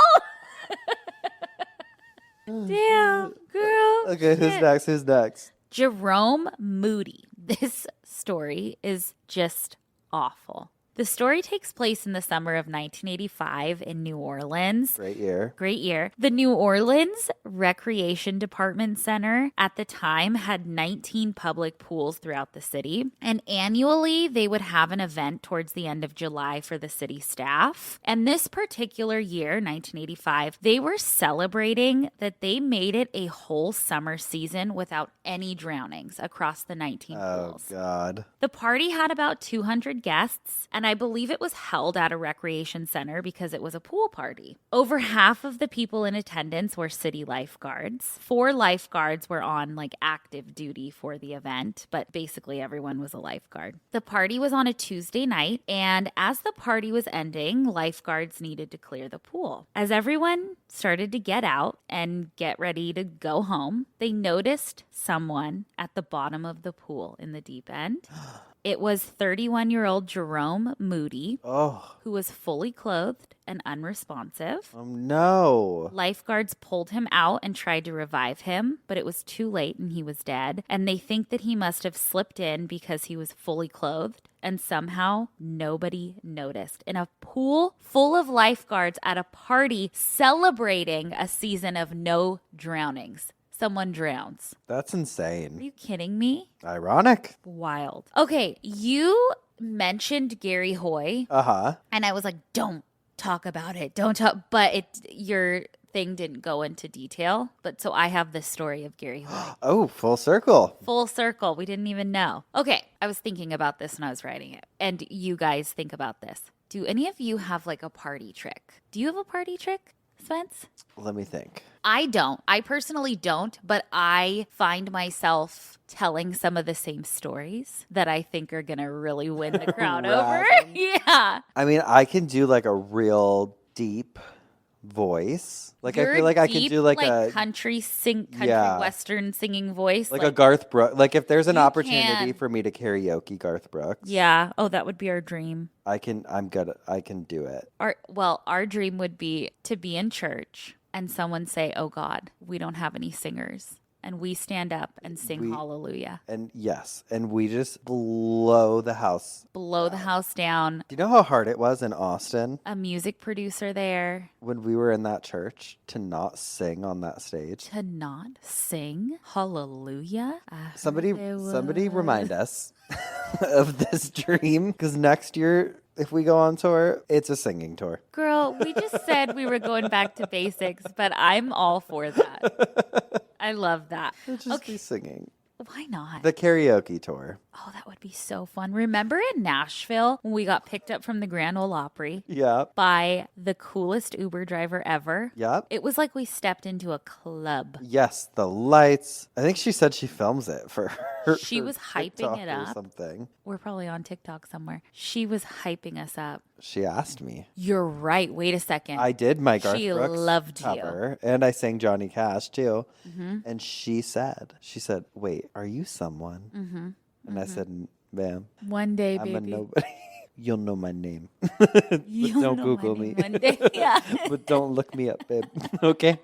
Damn, girl. Okay, Shit. Who's next? Jerome Moody. This story is just awful. The story takes place in the summer of 1985 in New Orleans. Great year. Great year. The New Orleans Recreation Department Center at the time had 19 public pools throughout the city. And annually, they would have an event towards the end of July for the city staff. And this particular year, 1985, they were celebrating that they made it a whole summer season without any drownings across the 19 pools. Oh, God. The party had about 200 guests, and I believe it was held at a recreation center because it was a pool party. Over half of the people in attendance were city lifeguards. 4 lifeguards were on like active duty for the event, but basically everyone was a lifeguard. The party was on a Tuesday night, and as the party was ending, lifeguards needed to clear the pool. As everyone started to get out and get ready to go home, they noticed someone at the bottom of the pool in the deep end. It was 31-year-old Jerome Moody, who was fully clothed and unresponsive. Oh, no. Lifeguards pulled him out and tried to revive him, but it was too late and he was dead. And they think that he must have slipped in because he was fully clothed. And somehow nobody noticed. In a pool full of lifeguards at a party celebrating a season of no drownings. Someone drowns. That's insane. Are you kidding me? Ironic. Wild. Okay, you mentioned Gary Hoy. Uh-huh. And I was like, don't talk about it. Don't talk. But your thing didn't go into detail. But so I have this story of Gary Hoy. Oh, full circle. Full circle. We didn't even know. Okay, I was thinking about this when I was writing it. And you guys think about this. Do any of you have like a party trick? Do you have a party trick, Spence? Let me think. I don't. I personally don't, but I find myself telling some of the same stories that I think are going to really win the crowd over. Yeah. I mean, I can do like a voice. real deep voice. Like I feel like I can do like a country western singing voice. Like a Garth Brooks. Like if there's an opportunity can. For me to karaoke Garth Brooks. Yeah. Oh, that would be our dream. I'm good. I can do it. Our dream would be to be in church and someone say, "Oh God, we don't have any singers." and we stand up and sing hallelujah. And yes, and we just blow the house. Blow the house down. Do you know how hard it was in Austin A music producer there. when we were in that church to not sing on that stage? To not sing hallelujah? Somebody remind us of this dream, because next year, if we go on tour, it's a singing tour. Girl, we just said we were going back to basics, but I'm all for that. I love that. Let's just be singing. Why not? The karaoke tour. Oh, that would be so fun. Remember in Nashville when we got picked up from the Grand Ole Opry? Yeah. By the coolest Uber driver ever? Yep. It was like we stepped into a club. Yes, the lights. I think she said she films it for her. She was hyping TikTok it or up. something. We're probably on TikTok somewhere. She was hyping us up. She asked me. You're right. Wait a second. I did my Garth She Brooks loved cover, and I sang Johnny Cash too. And she said, "Wait, are you someone?" And I said, "Ma'am, One day, I'm baby. a nobody. You'll know my name, You'll don't know Google my me. name one day. Yeah. But don't look me up, babe. Okay?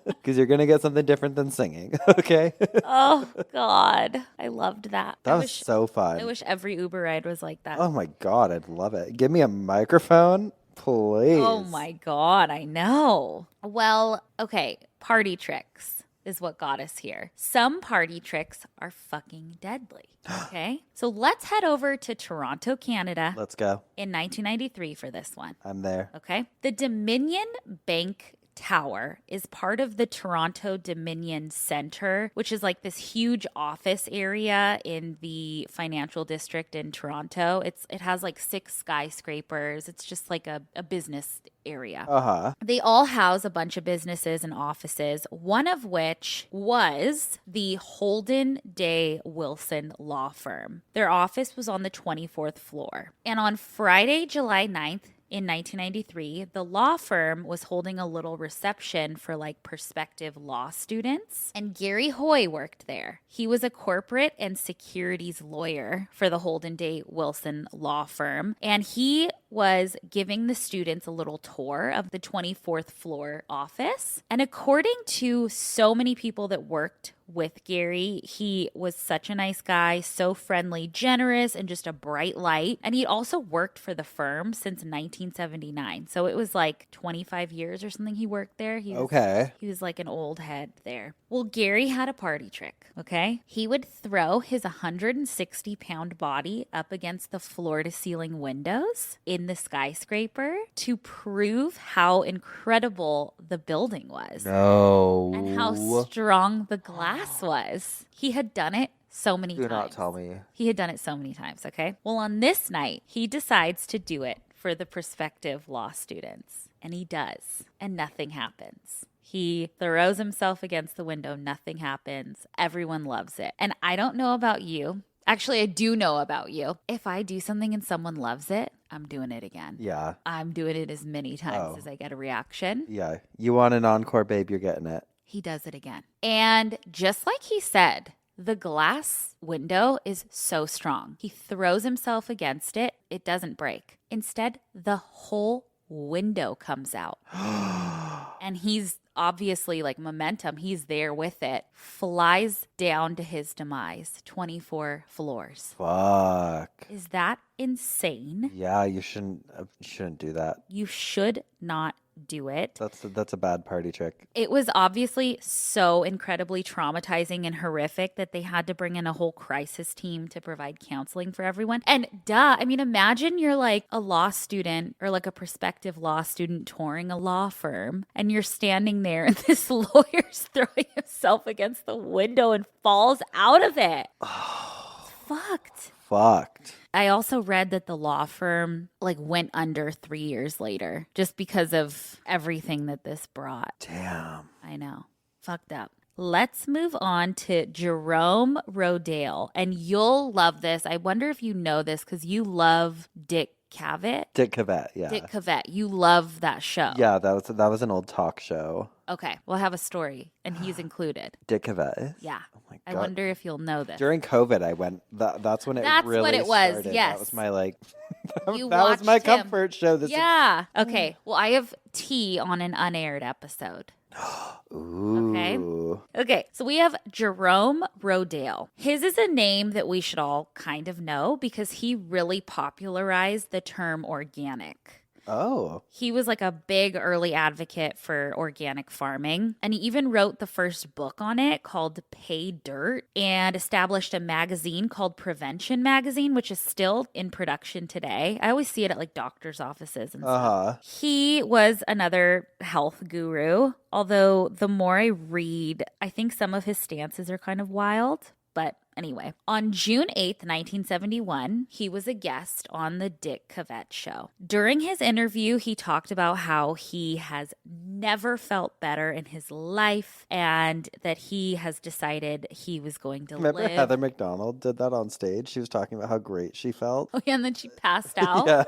Because you're gonna get something different than singing. Okay? Oh, God. I loved that. That was so fun. I wish every Uber ride was like that. Oh my God, I'd love it. Give me a microphone, please. Oh my God, I know. Well, okay, party tricks is what got us here. Some party tricks are fucking deadly. Okay? So let's head over to Toronto, Canada Let's go. in 1993 for this one. I'm there. Okay? The Dominion Bank Tower is part of the Toronto Dominion Center, which is like this huge office area in the financial district in Toronto. It has like 6 skyscrapers. It's just like a business area. Uh-huh. They all house a bunch of businesses and offices, one of which was the Holden Day Wilson law firm. Their office was on the 24th floor. And on Friday, July 9th, in 1993, the law firm was holding a little reception for like prospective law students, and Gary Hoy worked there. He was a corporate and securities lawyer for the Holden Day Wilson law firm, and he was giving the students a little tour of the 24th floor office. And according to so many people that worked with Gary, he was such a nice guy, so friendly, generous, and just a bright light. And he'd also worked for the firm since 1979. So it was like 25 years or something he worked there. He was like an old head there. Well, Gary had a party trick, okay? He would throw his 160-pound body up against the floor-to-ceiling windows in the skyscraper to prove how incredible the building was. No. And how strong the glass was. He had done it so many times. Do not tell me. He had done it so many times, okay? Well, on this night, he decides to do it for the prospective law students. And he does. And nothing happens. He throws himself against the window. Nothing happens. Everyone loves it. And I don't know about you. Actually, I do know about you. If I do something and someone loves it, I'm doing it again. Yeah. I'm doing it as many times as I get a reaction. Yeah. You want an encore, babe, you're getting it. He does it again. And just like he said, the glass window is so strong. He throws himself against it. It doesn't break. Instead, the whole window comes out. And he's obviously like momentum. He's there with it. Flies down to his demise. 24 floors. Fuck. Is that insane? Yeah, you shouldn't do that. You should not do it. That's a bad party trick. It was obviously so incredibly traumatizing and horrific that they had to bring in a whole crisis team to provide counseling for everyone. And I mean, imagine you're like a law student or like a prospective law student touring a law firm, and you're standing there and this lawyer's throwing himself against the window and falls out of it. Oh, fucked. I also read that the law firm like went under 3 years later just because of everything that this brought. Damn. I know. Fucked up. Let's move on to Jerome Rodale. And you'll love this. I wonder if you know this because you love Dick Cavett. Dick Cavett, yeah. Dick Cavett. You love that show. Yeah, that was an old talk show. Okay. We'll have a story, and he's incled. Dick Cavett? Yeah. Oh my God. I wonder if you'll know this. During COVID, I went. That's when it That's really what it was, started. yes. That was my like. You that was my watched him. comfort show. Yeah. Okay. Well, I have tea on an unaired episode. Ooh. Okay, so we have Jerome Rodale. His is a name that we should all kind of know because he really popularized the term organic. Oh. He was like a big early advocate for organic farming, and he even wrote the first book on it called Pay Dirt and established a magazine called Prevention Magazine, which is still in production today. I always see it at like doctor's offices and stuff. He was another health guru, although the more I read, I think some of his stances are kind of wild, but anyway, on June 8th, 1971, he was a guest on the Dick Cavett show. During his interview, he talked about how he has never felt better in his life and that he has decided he was going to Remember live. Heather McDonald did that on stage? She was talking about how great she felt. Oh, yeah, and then she passed out. Yeah.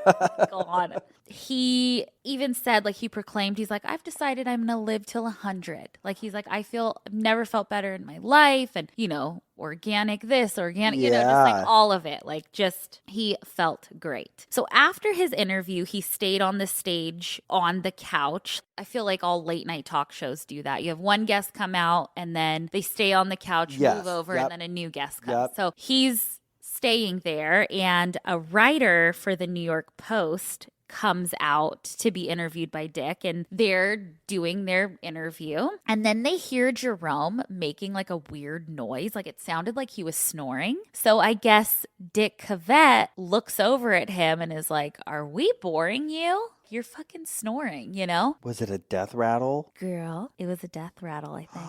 God. He even said, like, he proclaimed, he's like, I've decided I'm going to live till 100. Like, he's like, I've never felt better in my life. And, you know, organic this, organic, you know, just like all of it. Like, just, he felt great. So after his interview, he stayed on the stage on the couch. I feel like all late night talk shows do that. You have one guest come out and then they stay on the couch, move over, and then a new guest comes. So he's staying there, and a writer for the New York Post comes out to be interviewed by Dick, and they're doing their interview, and then they hear Jerome making like a weird noise, like it sounded like he was snoring. So I guess Dick Cavett looks over at him and is like, are we boring you? You're fucking snoring, you know? Was it a death rattle? Girl, it was a death rattle, I think.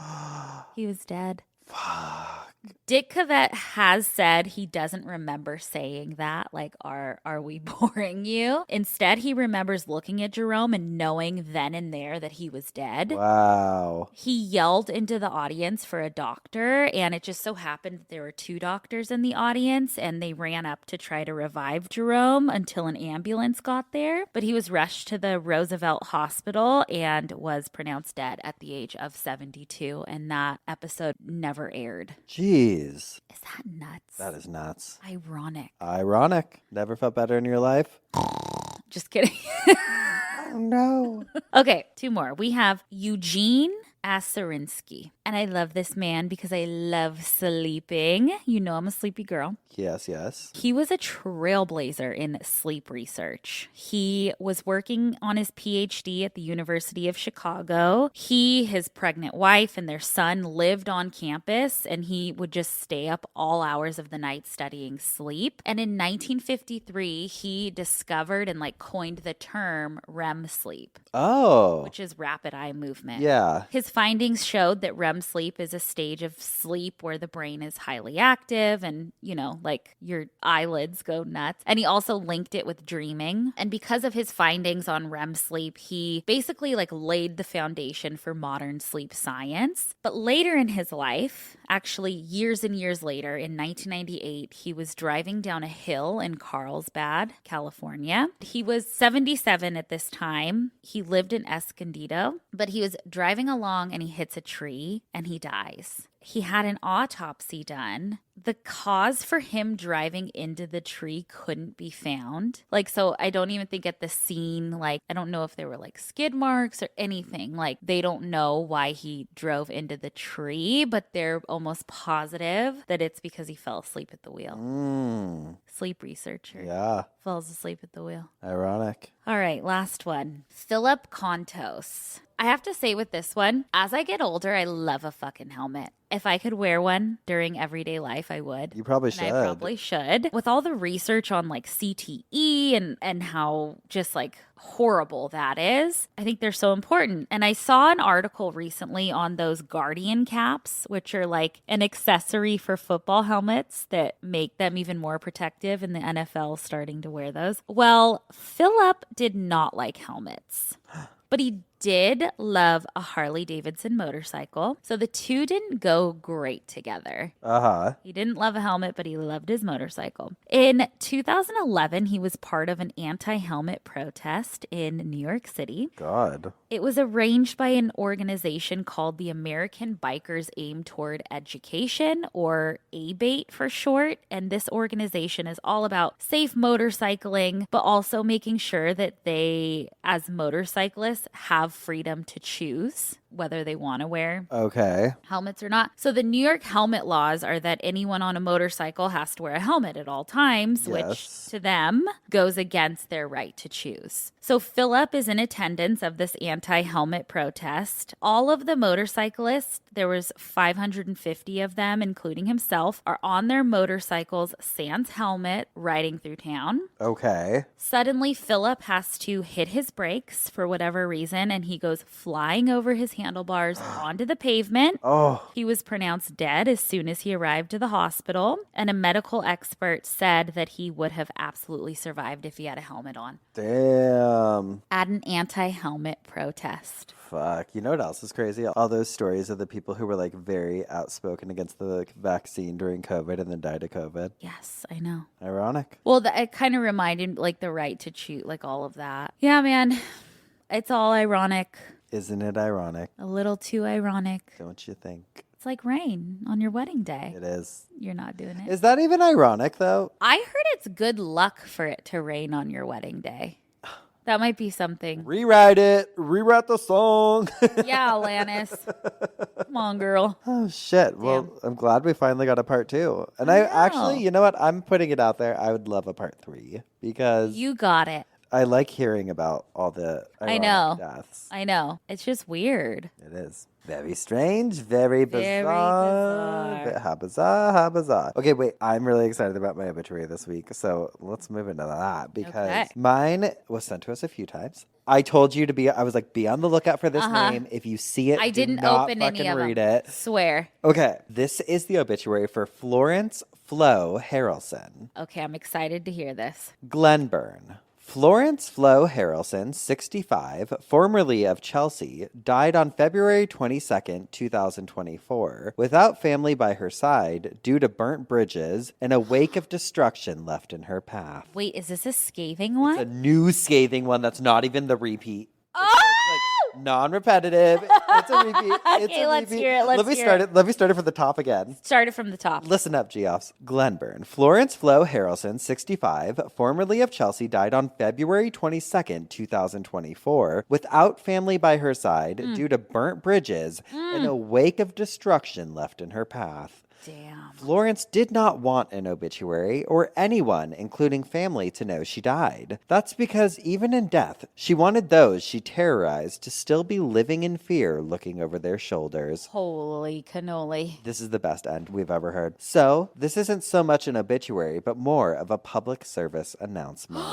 He was dead. Fuck. Dick Cavett has said he doesn't remember saying that, like, are we boring you? Instead, he remembers looking at Jerome and knowing then and there that he was dead. Wow. He yelled into the audience for a doctor, and it just so happened that there were two doctors in the audience, and they ran up to try to revive Jerome until an ambulance got there. But he was rushed to the Roosevelt Hospital and was pronounced dead at the age of 72, and that episode never aired. Jeez. Is that nuts? That is nuts. Ironic. Ironic. Never felt better in your life? Just kidding. Oh, no. Okay, two more. We have Eugene Aserinsky. And I love this man because I love sleeping. You know I'm a sleepy girl. Yes, yes. He was a trailblazer in sleep research. He was working on his PhD at the University of Chicago. He, his pregnant wife, and their son lived on campus, and he would just stay up all hours of the night studying sleep. And in 1953, he discovered and like coined the term REM sleep. Oh. Which is rapid eye movement. Yeah. His findings showed that REM sleep is a stage of sleep where the brain is highly active and, you know, like your eyelids go nuts. And he also linked it with dreaming. And because of his findings on REM sleep, he basically like laid the foundation for modern sleep science. But later in his life, actually years and years later, in 1998, he was driving down a hill in Carlsbad, California. He was 77 at this time. He lived in Escondido, but he was driving along and he hits a tree and he dies. He had an autopsy done. The cause for him driving into the tree couldn't be found. Like, so I don't even think at the scene, like, I don't know if there were like skid marks or anything. Like, they don't know why he drove into the tree, but they're almost positive that it's because he fell asleep at the wheel. Sleep researcher. Yeah. Falls asleep at the wheel. Ironic. All right, last one. Philip Contos. I have to say with this one, as I get older, I love a fucking helmet. If I could wear one during everyday life, I would. You probably should. And I probably should. With all the research on like CTE and how just like horrible that is, I think they're so important. And I saw an article recently on those Guardian caps, which are like an accessory for football helmets that make them even more protective, and the NFL starting to wear those. Well, Philip did not like helmets. But he did love a Harley Davidson motorcycle. So the two didn't go great together. He didn't love a helmet, but he loved his motorcycle. In 2011, he was part of an anti-helmet protest in New York City. God. It was arranged by an organization called the American Bikers Aim Toward Education, or ABATE for short. And this organization is all about safe motorcycling, but also making sure that they, as motorcyclists, have freedom to choose. whether they want to wear Okay. helmets or not. So the New York helmet laws are that anyone on a motorcycle has to wear a helmet at all times, which Yes. to them goes against their right to choose. So Philip is in attendance of this anti-helmet protest. All of the motorcyclists, there was 550 of them, including himself, are on their motorcycles sans helmet riding through town. Okay. Suddenly, Philip has to hit his brakes for whatever reason, and he goes flying over his handlebars onto the pavement. Oh. He was pronounced dead as soon as he arrived to the hospital, and a medical expert said that he would have absolutely survived if he had a helmet on. Damn. At an anti-helmet protest. Fuck. You know what else is crazy? All those stories of the people who were like very outspoken against the vaccine during COVID and then died of COVID. Yes, I know. Ironic. Well, it kind of reminded like the right to choose, like all of that. Yeah, man. It's all ironic. Isn't it ironic? A little too ironic. Don't you think? It's like rain on your wedding day. It is. You're not doing it. Is that even ironic though? I heard it's good luck for it to rain on your wedding day. That might be something. Rewrite it. Rewrite the song. Yeah, Alanis. Come on, girl. Oh, shit. Well, I'm glad we finally got a part 2. And I actually, you know what? I'm putting it out there. I would love a part 3 because You got it. I like hearing about all the ironic deaths. I know. It's just weird. It is. Very strange, very bizarre. How bizarre, how bizarre. Okay, wait. I'm really excited about my obituary this week. So let's move into that because mine was sent to us a few times. I told you I was like, be on the lookout for this name. If you see it, I didn't do not open any fucking of them. read it. Swear. Okay, this is the obituary for Florence Flo Harrelson. Okay, I'm excited to hear this. Glenburn. Florence Flo Harrelson, 65, formerly of Chelsea, died on February 22nd, 2024, without family by her side due to burnt bridges and a wake of destruction left in her path. Wait, is this a scathing one? It's a new scathing one that's not even the repeat. Oh! Non-repetitive. It's a repeat. Okay, let's hear it. Let me start it from the top again. Start it from the top. Listen up, Geoffs. Glenburn. Florence Flo Harrelson, 65, formerly of Chelsea, died on February 22nd, 2024, without family by her side due to burnt bridges and a wake of destruction left in her path. Damn. Florence did not want an obituary or anyone, including family, to know she died. That's because even in death, she wanted those she terrorized to still be living in fear, looking over their shoulders. Holy cannoli. This is the best end we've ever heard. So, this isn't so much an obituary, but more of a public service announcement.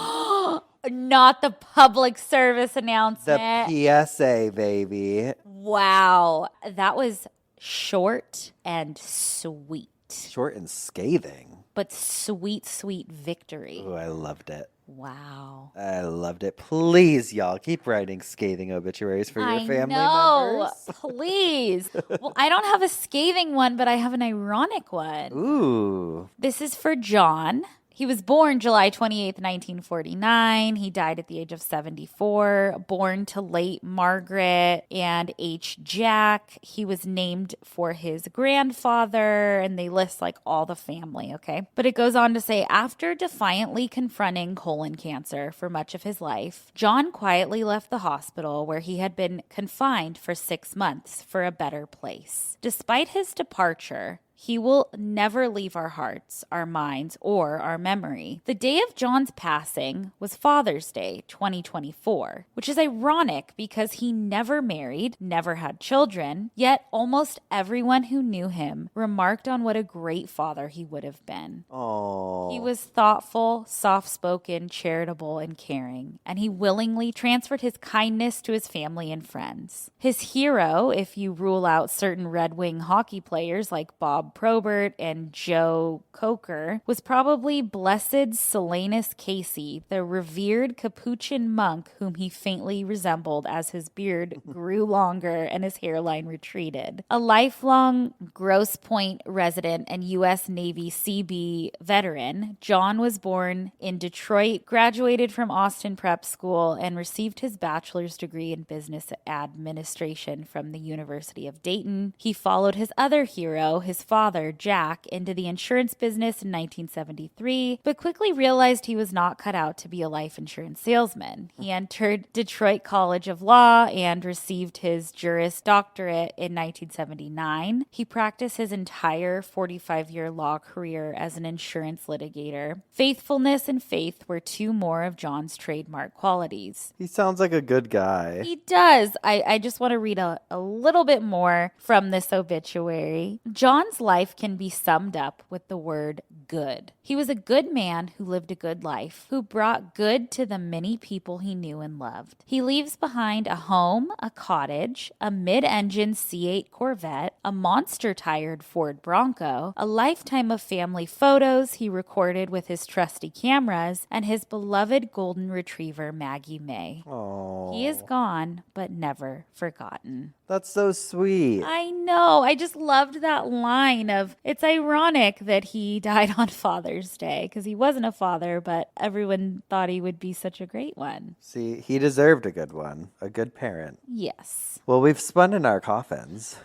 Not the public service announcement. The PSA, baby. Wow. That was short and sweet. Short and scathing. But sweet, sweet victory. Oh, I loved it. Wow. I loved it. Please, y'all, keep writing scathing obituaries for your family members. Please. Well, I don't have a scathing one, but I have an ironic one. Ooh. This is for John. He was born July 28th, 1949. He died at the age of 74. Born to late Margaret and H. Jack. He was named for his grandfather, and they list like all the family, okay? But it goes on to say, after defiantly confronting colon cancer for much of his life, John quietly left the hospital where he had been confined for 6 months for a better place. Despite his departure, he will never leave our hearts, our minds, or our memory. The day of John's passing was Father's Day, 2024, which is ironic because he never married, never had children, yet almost everyone who knew him remarked on what a great father he would have been. Aww. He was thoughtful, soft-spoken, charitable, and caring, and he willingly transferred his kindness to his family and friends. His hero, if you rule out certain Red Wing hockey players like Bob Probert and Joe Coker, was probably Blessed Solanus Casey, the revered Capuchin monk whom he faintly resembled as his beard grew longer and his hairline retreated. A lifelong Grosse Pointe resident and U.S. Navy CB veteran, John was born in Detroit, graduated from Austin Prep School, and received his bachelor's degree in business administration from the University of Dayton. He followed his other hero, his father, Jack, into the insurance business in 1973, but quickly realized he was not cut out to be a life insurance salesman. He entered Detroit College of Law and received his Juris Doctorate in 1979. He practiced his entire 45-year law career as an insurance litigator. Faithfulness and faith were two more of John's trademark qualities. He sounds like a good guy. He does. I just want to read a little bit more from this obituary. John's life can be summed up with the word good. He was a good man who lived a good life, who brought good to the many people he knew and loved. He leaves behind a home, a cottage, a mid-engine C8 Corvette, a monster-tired Ford Bronco, a lifetime of family photos he recorded with his trusty cameras, and his beloved golden retriever, Maggie May. Aww. He is gone, but never forgotten. That's so sweet. I know. I just loved that line of, it's ironic that he died on Father's Day, because he wasn't a father, but everyone thought he would be such a great one. See, he deserved a good one. A good parent. Yes. Well, we've spun in our coffins.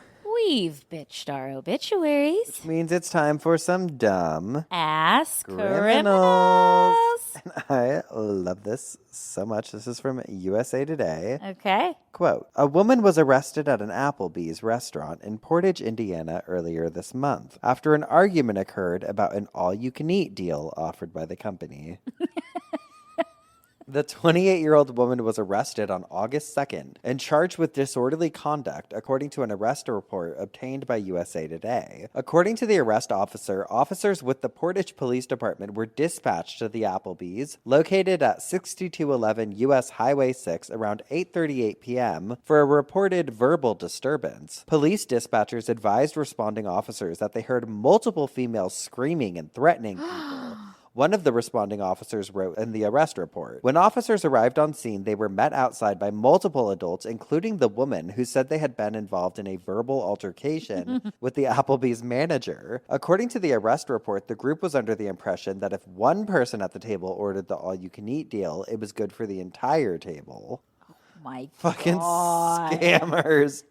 We've bitched our obituaries. Which means it's time for some dumb Ass criminals. criminals. And I love this so much. This is from USA Today. Okay. Quote, a woman was arrested at an Applebee's restaurant in Portage, Indiana earlier this month after an argument occurred about an all-you-can-eat deal offered by the company. The 28-year-old woman was arrested on August 2nd and charged with disorderly conduct, according to an arrest report obtained by USA Today. According to the arrest officer, officers with the Portage Police Department were dispatched to the Applebee's, located at 6211 U.S. Highway 6 around 8:38 p.m., for a reported verbal disturbance. Police dispatchers advised responding officers that they heard multiple females screaming and threatening people. One of the responding officers wrote in the arrest report, when officers arrived on scene, they were met outside by multiple adults, including the woman who said they had been involved in a verbal altercation with the Applebee's manager. According to the arrest report, the group was under the impression that if one person at the table ordered the all-you-can-eat deal, it was good for the entire table. My fucking God. scammers.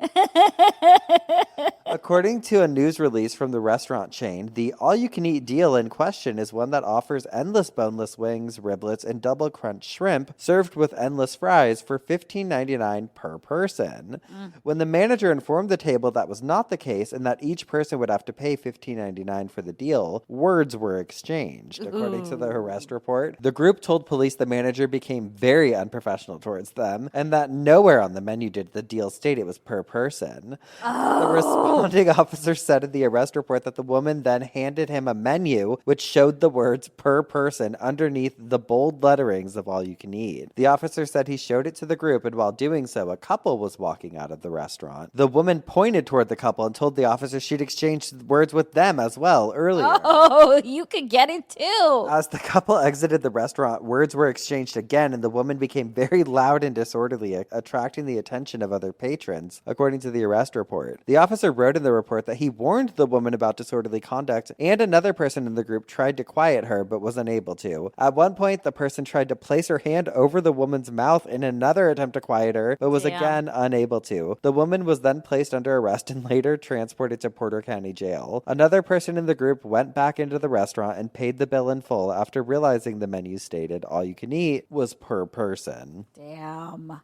According to a news release from the restaurant chain, the all-you-can-eat deal in question is one that offers endless boneless wings, riblets, and double crunch shrimp served with endless fries for $15.99 per person. When the manager informed the table that was not the case and that each person would have to pay $15.99 for the deal, words were exchanged. According to the arrest report, the group told police the manager became very unprofessional towards them and that nowhere on the menu did the deal state it was per person. The responding officer said in the arrest report that the woman then handed him a menu which showed the words per person underneath the bold letterings of all you can eat. The officer said he showed it to the group, and while doing so, a couple was walking out of the restaurant. The woman pointed toward the couple and told the officer she'd exchanged words with them as well earlier. Oh, you could get it too. As the couple exited the restaurant, words were exchanged again, and the woman became very loud and disorderly, attracting the attention of other patrons, according to the arrest report. The officer wrote in the report that he warned the woman about disorderly conduct, and another person in the group tried to quiet her but was unable to. At one point, the person tried to place her hand over the woman's mouth in another attempt to quiet her, but was again unable to. The woman was then placed under arrest and later transported to Porter County Jail. Another person in the group went back into the restaurant and paid the bill in full after realizing the menu stated all you can eat was per person. Damn.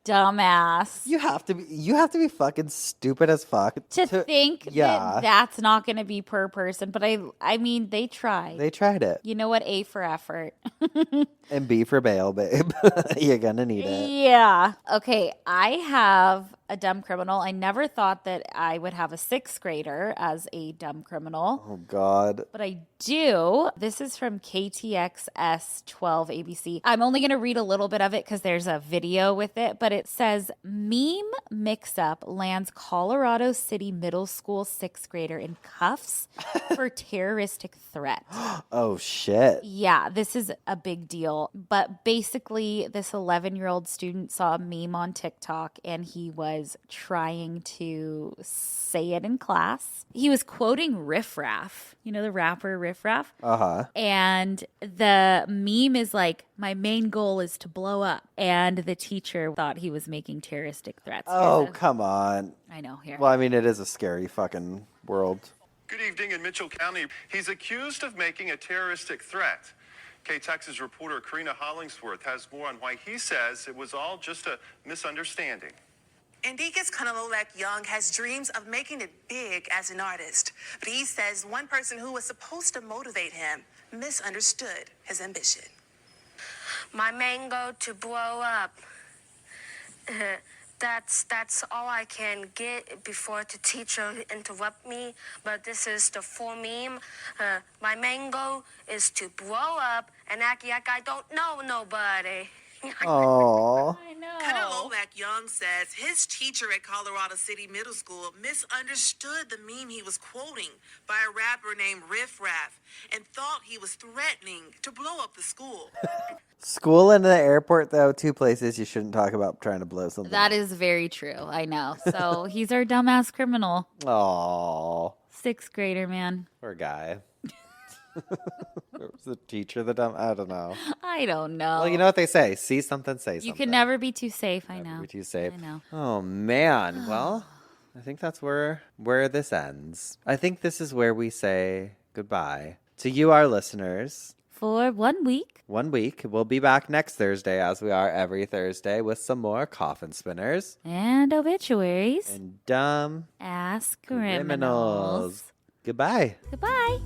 Dumbass. You have to be fucking stupid as fuck to think that that's not going to be per person, but I mean they tried. They tried it. You know what? A for effort. And B for bail, babe. You're gonna need it. Yeah. Okay, I have a dumb criminal. I never thought that I would have a 6th grader as a dumb criminal. Oh, God. But I do. This is from KTXS 12 ABC. I'm only going to read a little bit of it because there's a video with it, but it says, meme mix-up lands Colorado City Middle School 6th grader in cuffs for terroristic threat. Oh, shit. Yeah, this is a big deal. But basically, this 11-year-old student saw a meme on TikTok and he was trying to say it in class. He was quoting Riff Raff, you know, the rapper Riff Raff. Uh-huh. And the meme is like, my main goal is to blow up. And the teacher thought he was making terroristic threats. Oh, come on. I know. Here. Well, I mean, it is a scary fucking world. Good evening in Mitchell County. He's accused of making a terroristic threat. K-Texas reporter Karina Hollingsworth has more on why he says it was all just a misunderstanding. Indicus Kanalolak Young has dreams of making it big as an artist, but he says one person who was supposed to motivate him misunderstood his ambition. My main goal to blow up. That's all I can get before the teacher interrupt me. But this is the full meme. My main goal is to blow up and act like I don't know nobody. Oh. I know. Kanalolak Young says his teacher at Colorado City Middle School misunderstood the meme he was quoting by a rapper named Riff Raff and thought he was threatening to blow up the school. School and the airport, though, two places you shouldn't talk about trying to blow something That up. is very true. I know. So he's our dumbass criminal. Oh, 6th grader, man. poor guy. Was the teacher the dumb? I don't know. I don't know. Well, you know what they say. See something, say something. You can never be too safe. I know. Never be too safe. I know. Oh, man. Well, I think that's where this ends. I think this is where we say goodbye to you, our listeners. For 1 week. 1 week. We'll be back next Thursday, as we are every Thursday, with some more coffin spinners And obituaries. and dumb Ass criminals. criminals. Goodbye. Goodbye.